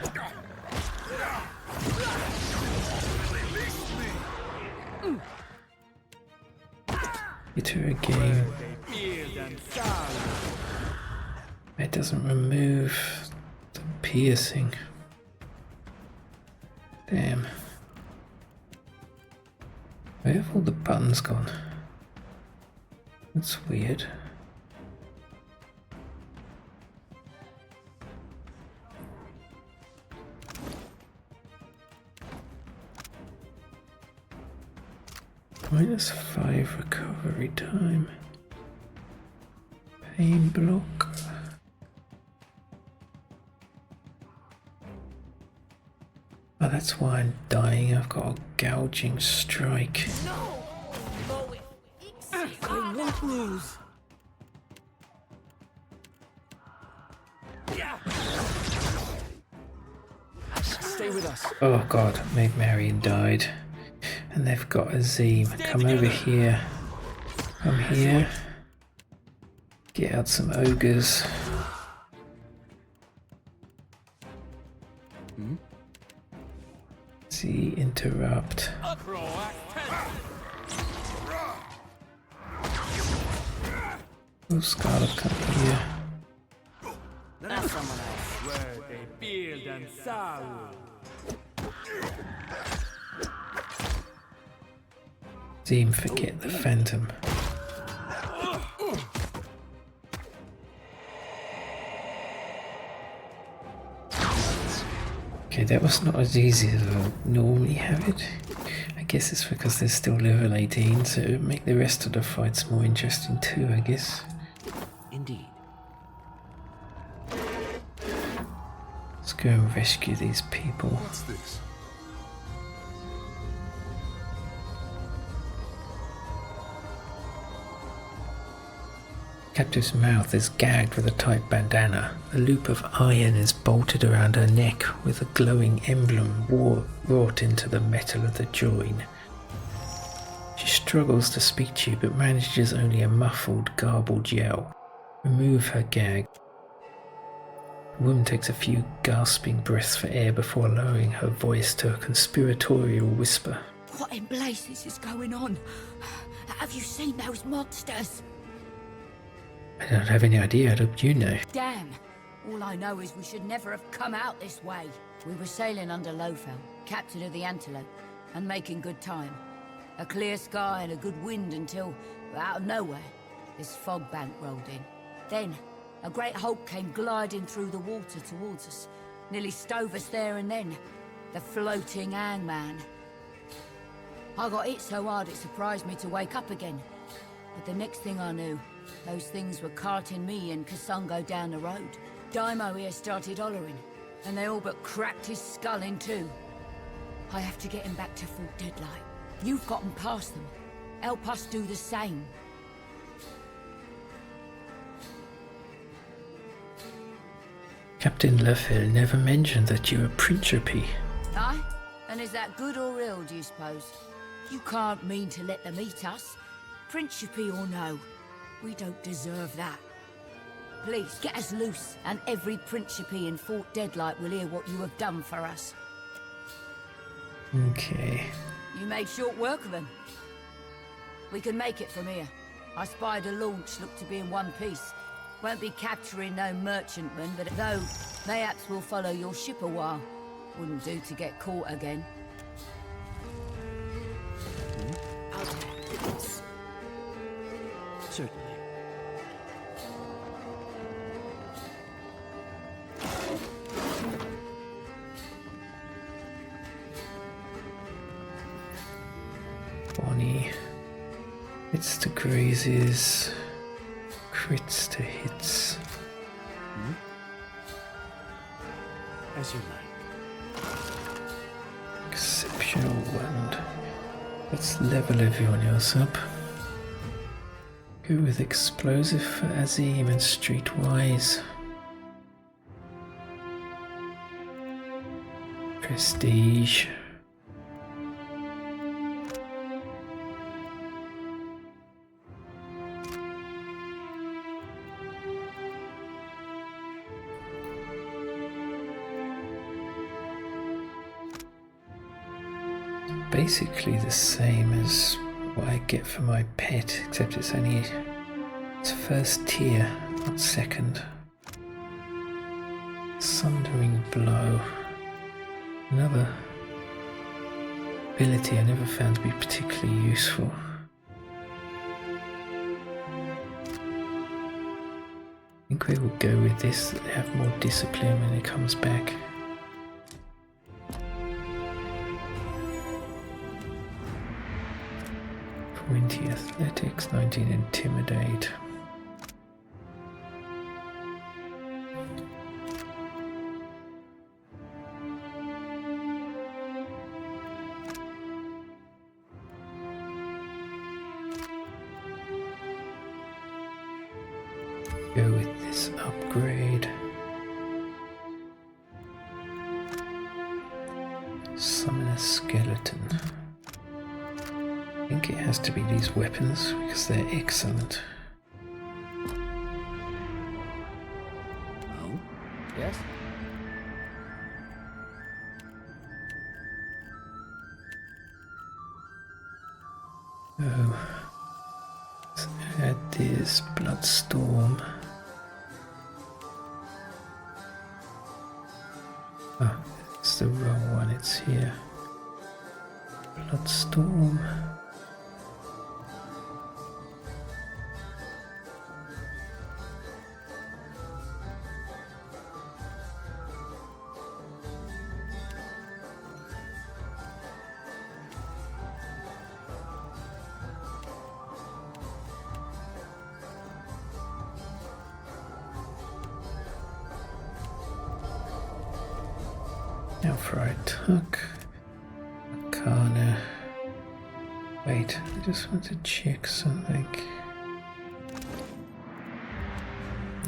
Hit her again. It doesn't remove the piercing. Damn. Where have all the buttons gone? That's weird. -5 recovery time. Pain block. Oh, that's why I'm dying. I've got a gouging strike. I won't lose. Stay with us. Oh god, Meg Marion died. And they've got Azim. Come over here. Come here. Get out some ogres. See, interrupt. Oh, Scarlet, come here. That's someone else. Where they build and sour. Azim, forget the Phantom. Okay, that was not as easy as I would normally have it. I guess it's because they're still level 18, so it would make the rest of the fights more interesting too, I guess. Indeed. Let's go and rescue these people. What's this? Captive's mouth is gagged with a tight bandana. A loop of iron is bolted around her neck with a glowing emblem wrought into the metal of the join. She struggles to speak to you but manages only a muffled, garbled yell. Remove her gag. The woman takes a few gasping breaths for air before lowering her voice to a conspiratorial whisper. What in blazes is going on? Have you seen those monsters? I don't have any idea. How do you know? Damn. All I know is we should never have come out this way. We were sailing under Lofel, captain of the Antelope, and making good time. A clear sky and a good wind until, out of nowhere, this fog bank rolled in. Then, a great hulk came gliding through the water towards us. Nearly stove us there and then. The floating hangman. I got hit so hard it surprised me to wake up again. But the next thing I knew, Those things were carting me and Kasungo down the road. Daimo here started hollering, and they all but cracked his skull in two. I have to get him back to Fort Deadlight. You've gotten past them. Help us do the same. Captain Leffel never mentioned that you're a Principe. Aye? And is that good or ill, do you suppose? You can't mean to let them eat us. Principe or no, we don't deserve that. Please, get us loose, and every Principe in Fort Deadlight will hear what you have done for us. Okay. You made short work of them. We can make it from here. I spied a launch looked to be in one piece. Won't be capturing no merchantmen, but though, mayhaps we'll follow your ship a while. Wouldn't do to get caught again. I'll take this. Certainly. Bonnie. Hits to grazes. Crits to hits. As you like. Exceptional wound. Let's level everyone else up. Go with explosive for Azim and streetwise. Prestige. Basically the same as what I get for my pet, except it's first tier, not second. Sundering Blow. Another ability I never found to be particularly useful. I think we will go with this, that they have more discipline when it comes back. 20 athletics, 19 intimidate. Go with this upgrade. Summon a skeleton. I think it has to be these weapons because they're excellent. Oh? Yes? Oh. So add this Bloodstorm. Oh, it's the wrong one, it's here. Bloodstorm. Now for a tuck. Arcana. Wait, I just want to check something.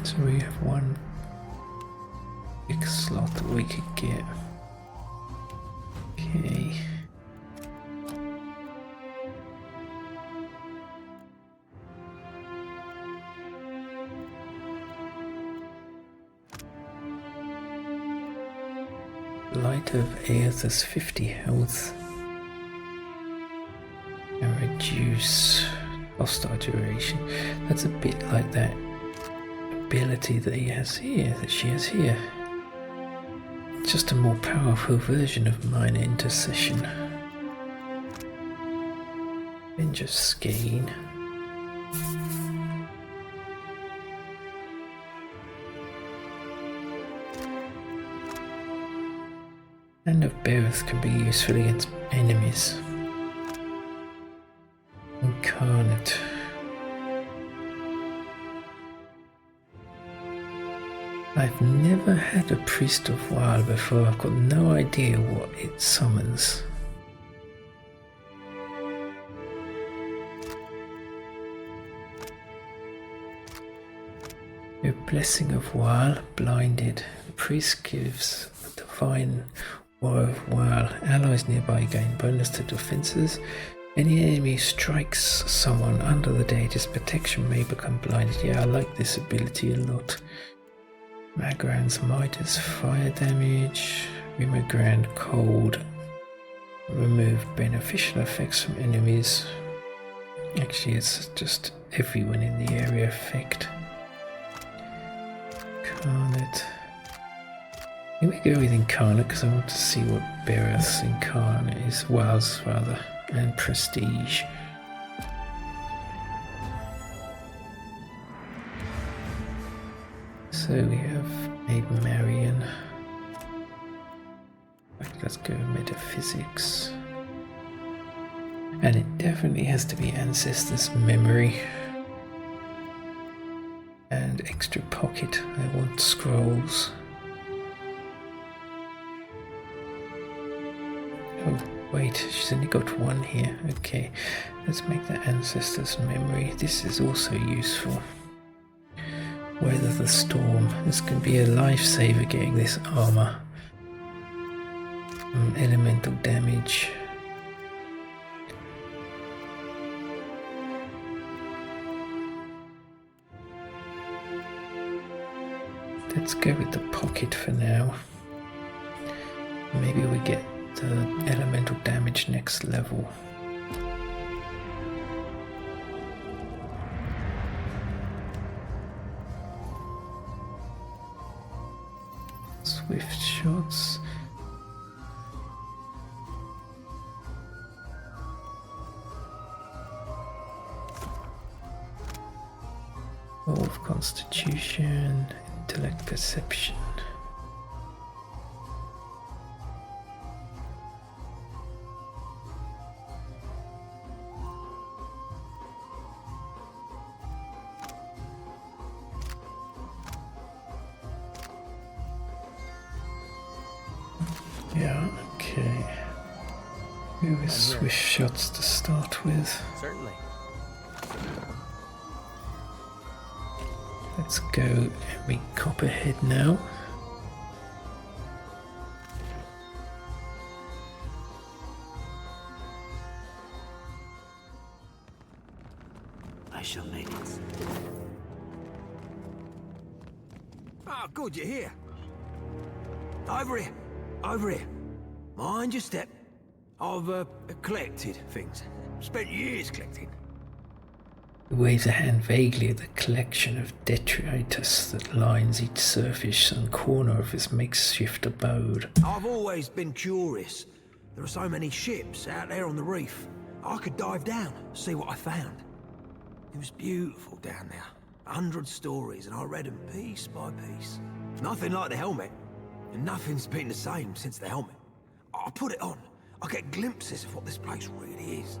So we have one big slot that we could get. Okay. Light of Eothas 50 health. And reduce hostile duration. That's a bit like that ability that he has here, that she has here. It's just a more powerful version of Minor Intercession. Avenger Skein. Hand of Beareth can be useful against enemies. Incarnate. I've never had a Priest of Wild before. I've got no idea what it summons. Your Blessing of Wild, blinded. The priest gives divine War of Wild. Allies nearby gain bonus to defenses. Any enemy strikes someone under the deity's protection may become blinded. Yeah, I like this ability a lot. Magran's Midas, fire damage. Rimogrand, cold. Remove beneficial effects from enemies. Actually, it's just everyone in the area effect. Incarnate. Let me go with Incarnate because I want to see what Bereth's Incarnate is. Wiles, rather. And Prestige. So we have Maid Marian. Let's go Metaphysics. And it definitely has to be Ancestor's Memory. And extra pocket. I want scrolls. Oh, wait, she's only got one here. Okay, let's make that Ancestor's Memory. This is also useful. Weather the Storm. This can be a lifesaver getting this armor. Elemental damage. Let's go with the pocket for now. Maybe we get the elemental damage next level. Swift shots. Of Constitution, Intellect, Perception. Yeah, okay. Go with swift shots to start with. Certainly. Let's go and meet Copperhead now. I shall make it. Oh, good, you're here. Over here. Over here. Mind your step. I've collected things. Spent years collecting. He waves a hand vaguely at the collection of detritus that lines each surface and corner of his makeshift abode. I've always been curious. There are so many ships out there on the reef. I could dive down, see what I found. It was beautiful down there. 100 stories, and I read them piece by piece. Nothing like the helmet, and nothing's been the same since the helmet. I put it on. I get glimpses of what this place really is.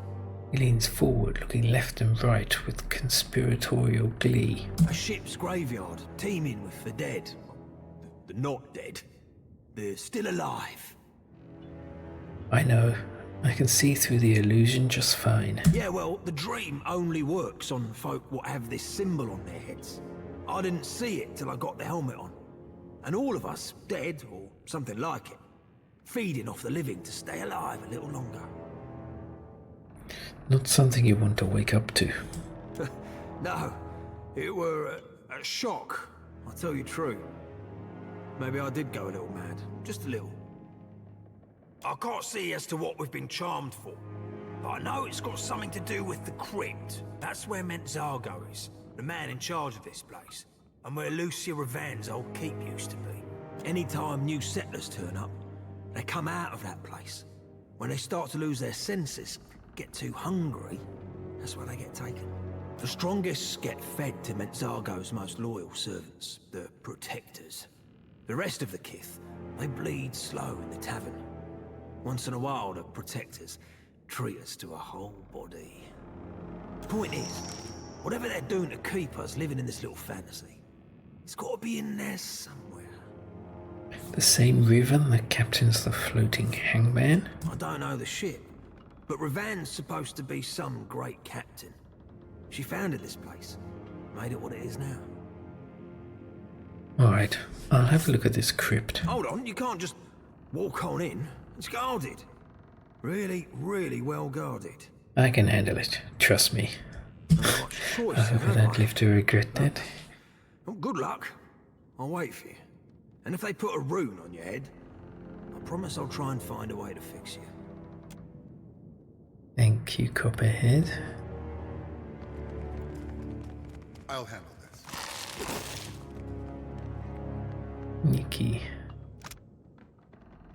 He leans forward, looking left and right with conspiratorial glee. A ship's graveyard, teeming with the dead. The not dead. They're still alive. I know. I can see through the illusion just fine. Yeah, well, the dream only works on folk what have this symbol on their heads. I didn't see it till I got the helmet on. And all of us, dead, or something like it, feeding off the living to stay alive a little longer. Not something you want to wake up to. No, it were a shock, I'll tell you true. Maybe I did go a little mad, just a little. I can't see as to what we've been charmed for, but I know it's got something to do with the crypt. That's where Zargo is, the man in charge of this place, and where Lucia Ravan's old keep used to be. Anytime new settlers turn up, they come out of that place. When they start to lose their senses, get too hungry, that's where they get taken. The strongest get fed to Zargo's most loyal servants, the protectors. The rest of the kith, they bleed slow in the tavern. Once in a while, the protectors treat us to a whole body. Point is, whatever they're doing to keep us living in this little fantasy, it's got to be in there somewhere. the same river that captains the floating hangman? I don't know the ship, but Ravan's supposed to be some great captain. She founded this place, made it what it is now. Alright, I'll have a look at this crypt. Hold on, you can't just walk on in. It's guarded. Really, really well guarded. I can handle it, trust me. I hope I don't live to regret that. Well, good luck. I'll wait for you. And if they put a rune on your head, I promise I'll try and find a way to fix you. Thank you, Copperhead. I'll handle this. Nikki.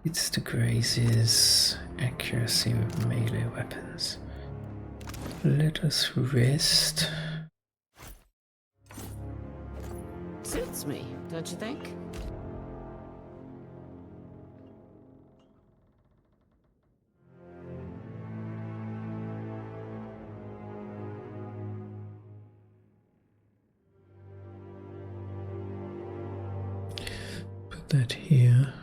It's to Grace's accuracy with melee weapons. Let us rest. Suits me, don't you think? Put that here.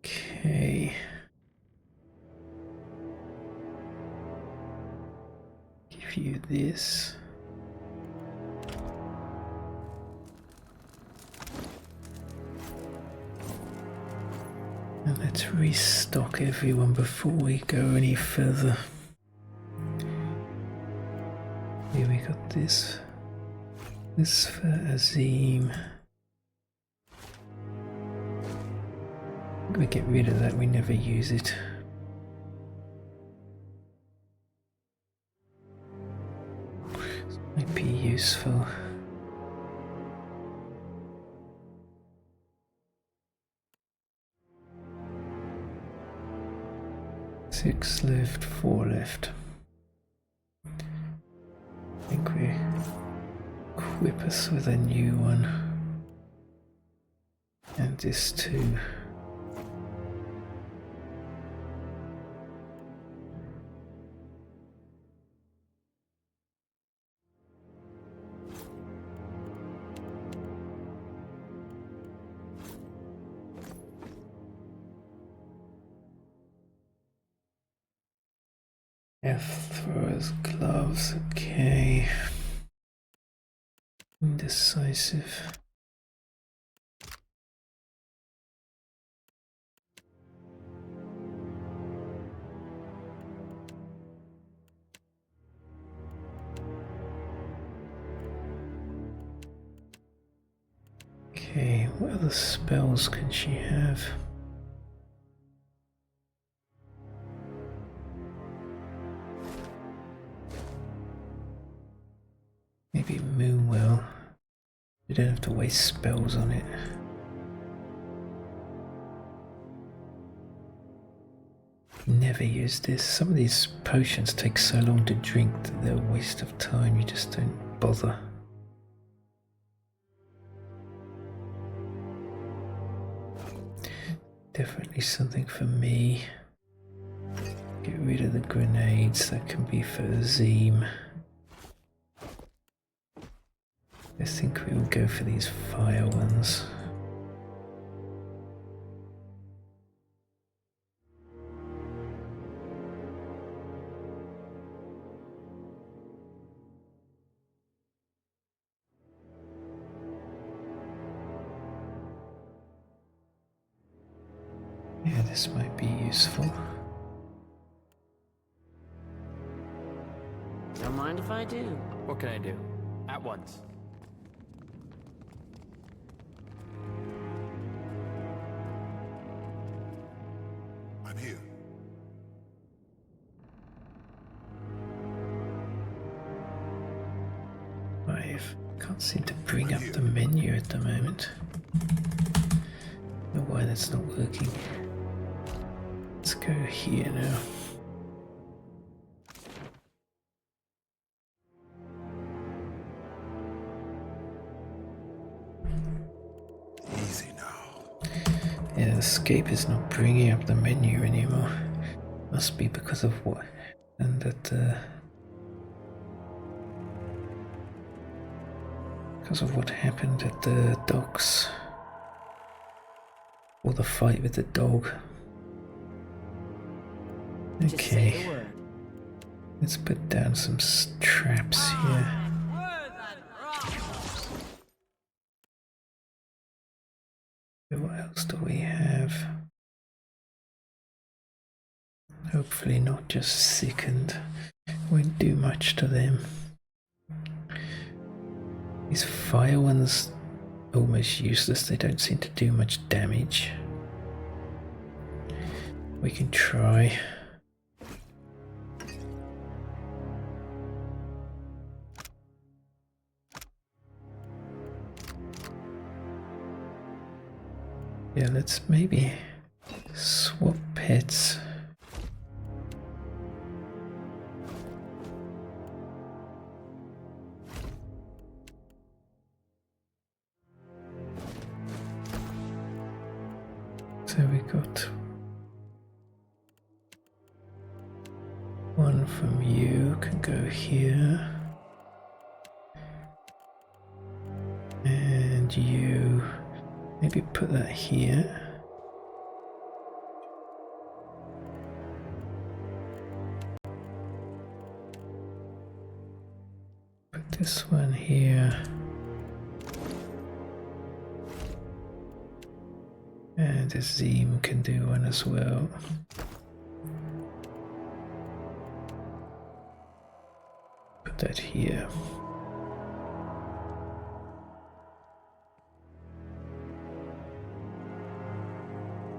Okay. Give you this. And let's restock everyone before we go any further. Here we got this. This for Azim. We get rid of that, we never use it. This might be useful. Six left, 4 left. I think we equip us with a new one. And this too. Throws gloves, okay. Indecisive. Okay, what other spells can she have? Maybe Moonwell. You don't have to waste spells on it. Never use this. Some of these potions take so long to drink that they're a waste of time. You just don't bother. Definitely something for me. Get rid of the grenades. That can be for Azim. I think we will go for these fire ones. Yeah, this might be useful. Don't mind if I do. What can I do? At once. I'm here. I can't seem to bring up the menu at the moment. I don't know why that's not working. Let's go here now. Yeah, escape is not bringing up the menu anymore. Must be because of what happened at the... Because of what happened at the docks. Or the fight with the dog. Okay. Let's put down some traps here. What else do we have? Hopefully not just sickened. Won't do much to them. These fire ones almost useless. They don't seem to do much damage. We can try. Yeah, let's maybe swap pets. So we got one from you, can go here. And you, maybe put that here. Put this one here. And the Zeem can do one as well. Put that here.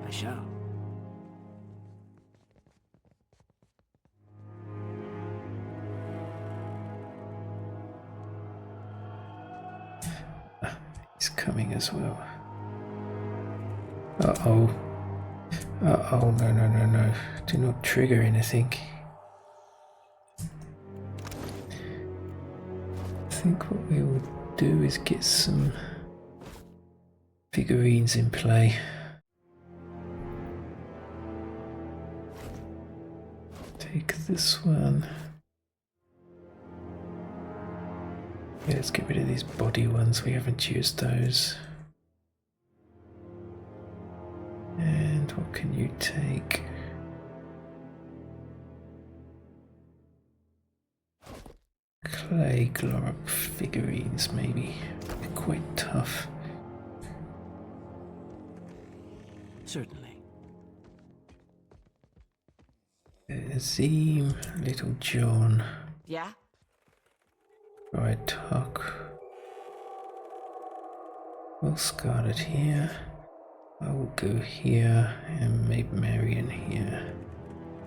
I shall. He's coming as well. Uh-oh. Uh-oh, no. Do not trigger anything. I think what we will do is get some figurines in play. Take this one. Yeah, let's get rid of these body ones. We haven't used those. And what can you take? Clay Glorop figurines, maybe. They're quite tough. Certainly. Zeem, Little John. Yeah? RotH. Well, Scarlet here. I will go here and Maid Marian here.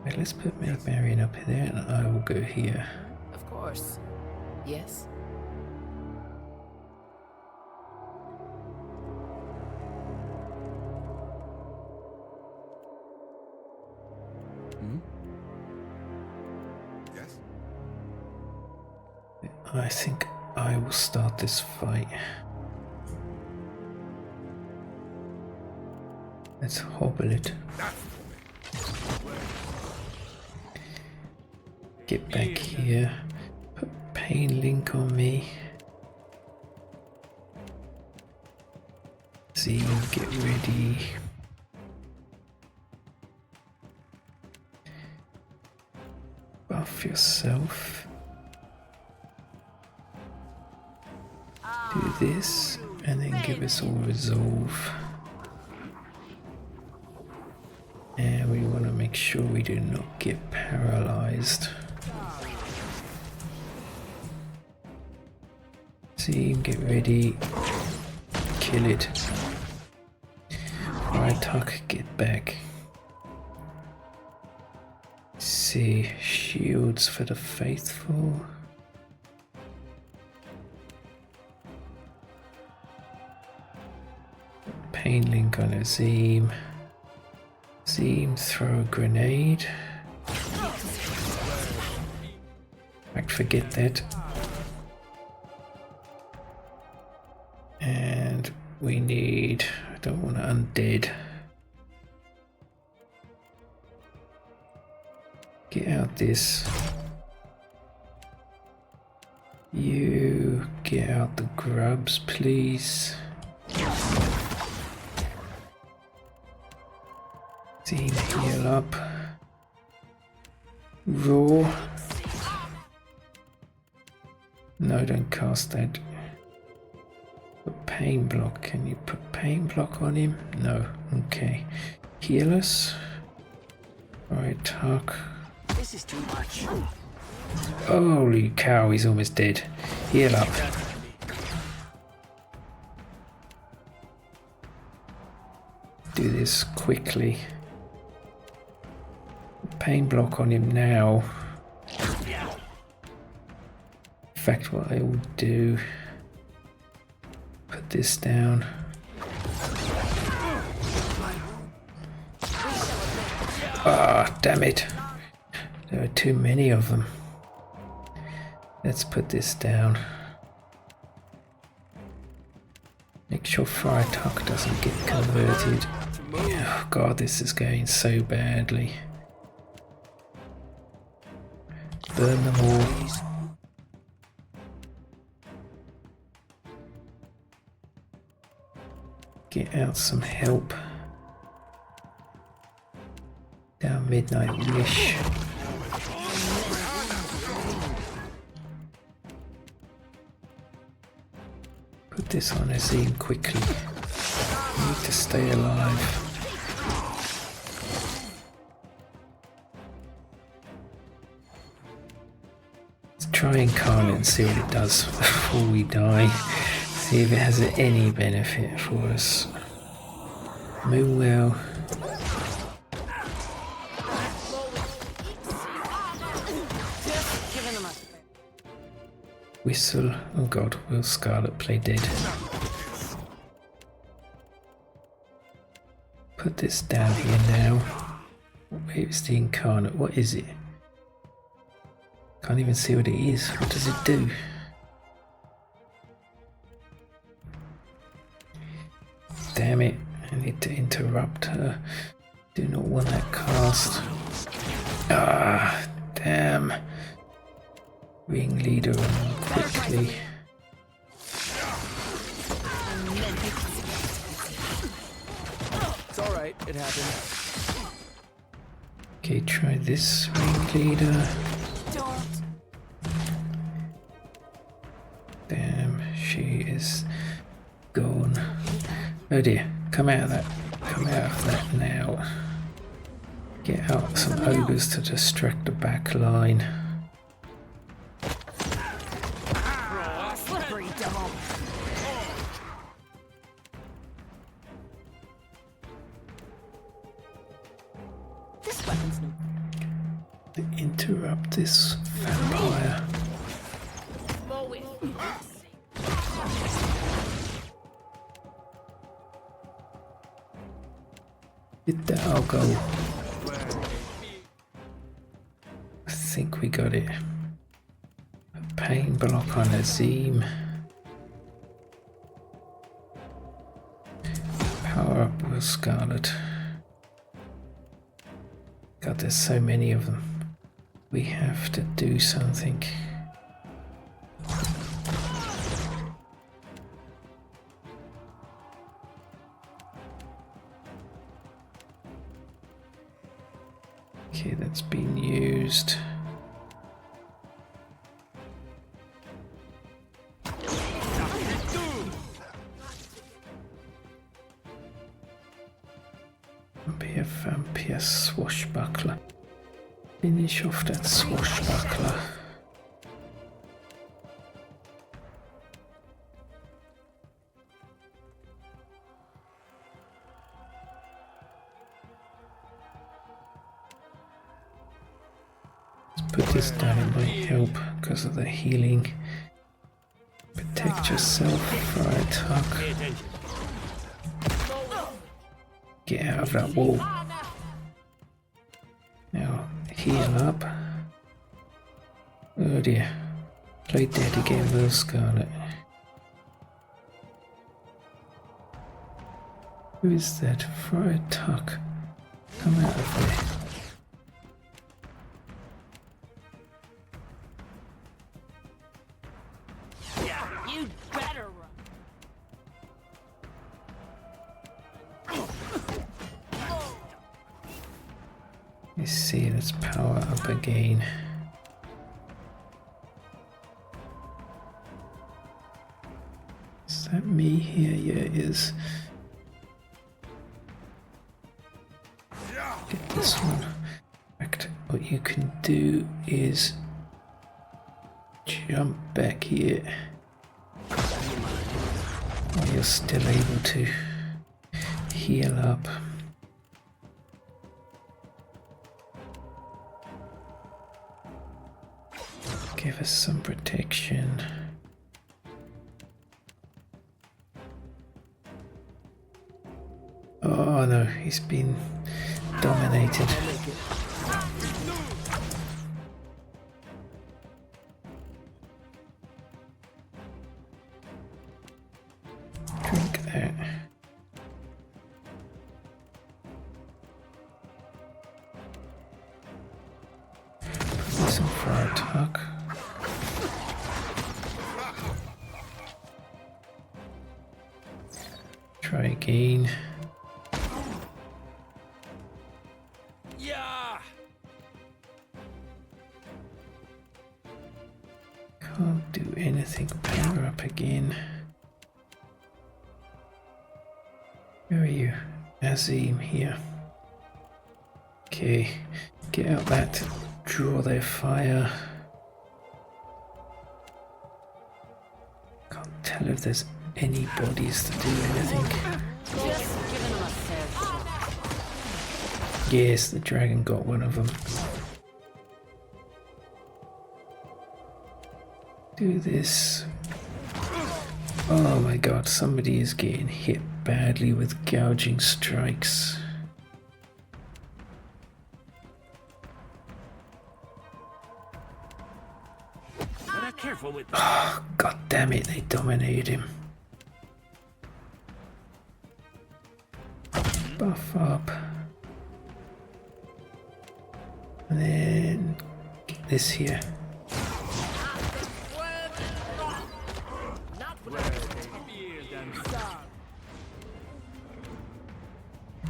Right, let's put Maid Marian up there and I will go here. Of course. Yes? Yes? I think I will start this fight. Let's hobble it. Get back here. Put Pain Link on me. See, get ready. Buff yourself. Do this, and then give us all resolve. And we want to make sure we do not get paralyzed. See, get ready. Kill it. RotH, get back. See, shields for the faithful. Pain Link on a Zeem. Zeem, throw a grenade. Forget that. And we need, I don't want to undead. this. You get out the grubs, please. Team, heal up. Raw. No, don't cast that. Put pain block. Can you put pain block on him? No. Okay. Heal us. Alright, Tuck. This is too much. Holy cow, he's almost dead. Heal up. Do this quickly. Pain block on him now. In fact, what I will do, put this down. Ah, damn it. There are too many of them. Let's put this down. Make sure Fire Tuck doesn't get converted. Oh god, this is going so badly. Burn them all. Get out some help. Down Midnight Wish. Put this on Azim quickly. Need to stay alive. Let's try Incarnate and see what it does before we die. See if it has any benefit for us. Moonwell. Whistle. Oh god, will Scarlet play dead? Put this down here now. Where is the Incarnate? What is it? Can't even see what it is. What does it do? Damn it. I need to interrupt her. Do not want that cast. Ah, damn. Ringleader on quickly. It's alright, it happened. Okay, try this Ringleader. Damn, she is gone. Oh dear, come out of that. Come out of that now. Get out some ogres to distract the back line. Interrupt this vampire. Get the Dargul. I think we got it. A pain block on Azim. Power up with Scarlet. God, there's so many of them. We have to do something. Okay, that's been used. Be a Fampyrs swashbuckler. Finish off that swashbuckler. Let's put this down, it might help because of the healing. Protect yourself, Fire Tuck. Get out of that wall. Now, heal up. Oh dear. Play dead again, Will Scarlet. Who is that? Fire Tuck. Come out of there. You'd better run. Let's see, let's power up again. Is that me here? Yeah, it is. Get this one. In fact, what you can do is jump back here while you're still able to heal up. Give us some protection. Oh no, he's been dominated. Drink that. Put some fried tuck. Try again. Can't do anything. Power up again. Where are you? Azim here. Okay, get out that. Draw their fire. Can't tell if there's any bodies to do anything. Yes, the dragon got one of them. Do this. Oh my god, somebody is getting hit badly with gouging strikes. Careful with Oh, god damn it, they dominated him. Buff up. And then get this here.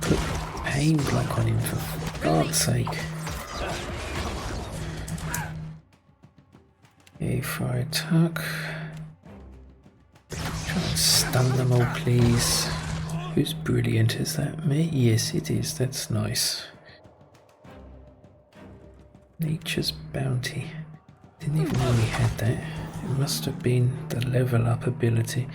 Put pain block on him for God's sake. Okay, fire attack. Try and stun them all, please. Who's brilliant? Is that me? Yes, it is. That's nice. Nature's bounty. Didn't even know we had that. It must have been the level up ability.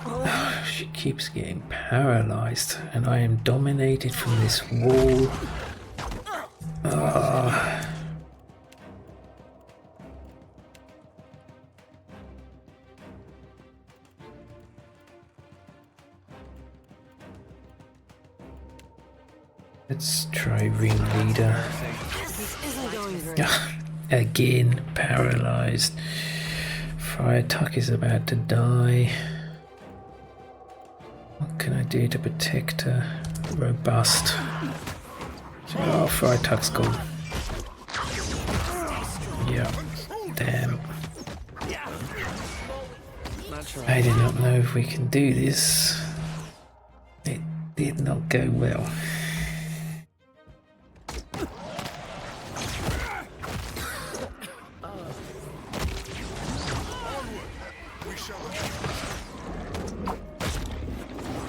Oh, she keeps getting paralyzed, and I am dominated from this wall. Let's try ringleader. Again, paralyzed. Fire Tuck is about to die. What can I do to protect her? Robust. Oh, Fire Tuck's gone. Yeah. Damn. I do not know if we can do this. It did not go well.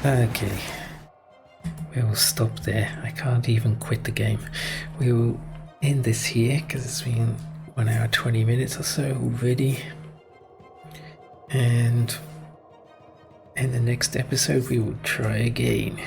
Okay, we'll stop there. I can't even quit the game. We will end this here because it's been 1 hour 20 minutes or so already. And in the next episode we will try again.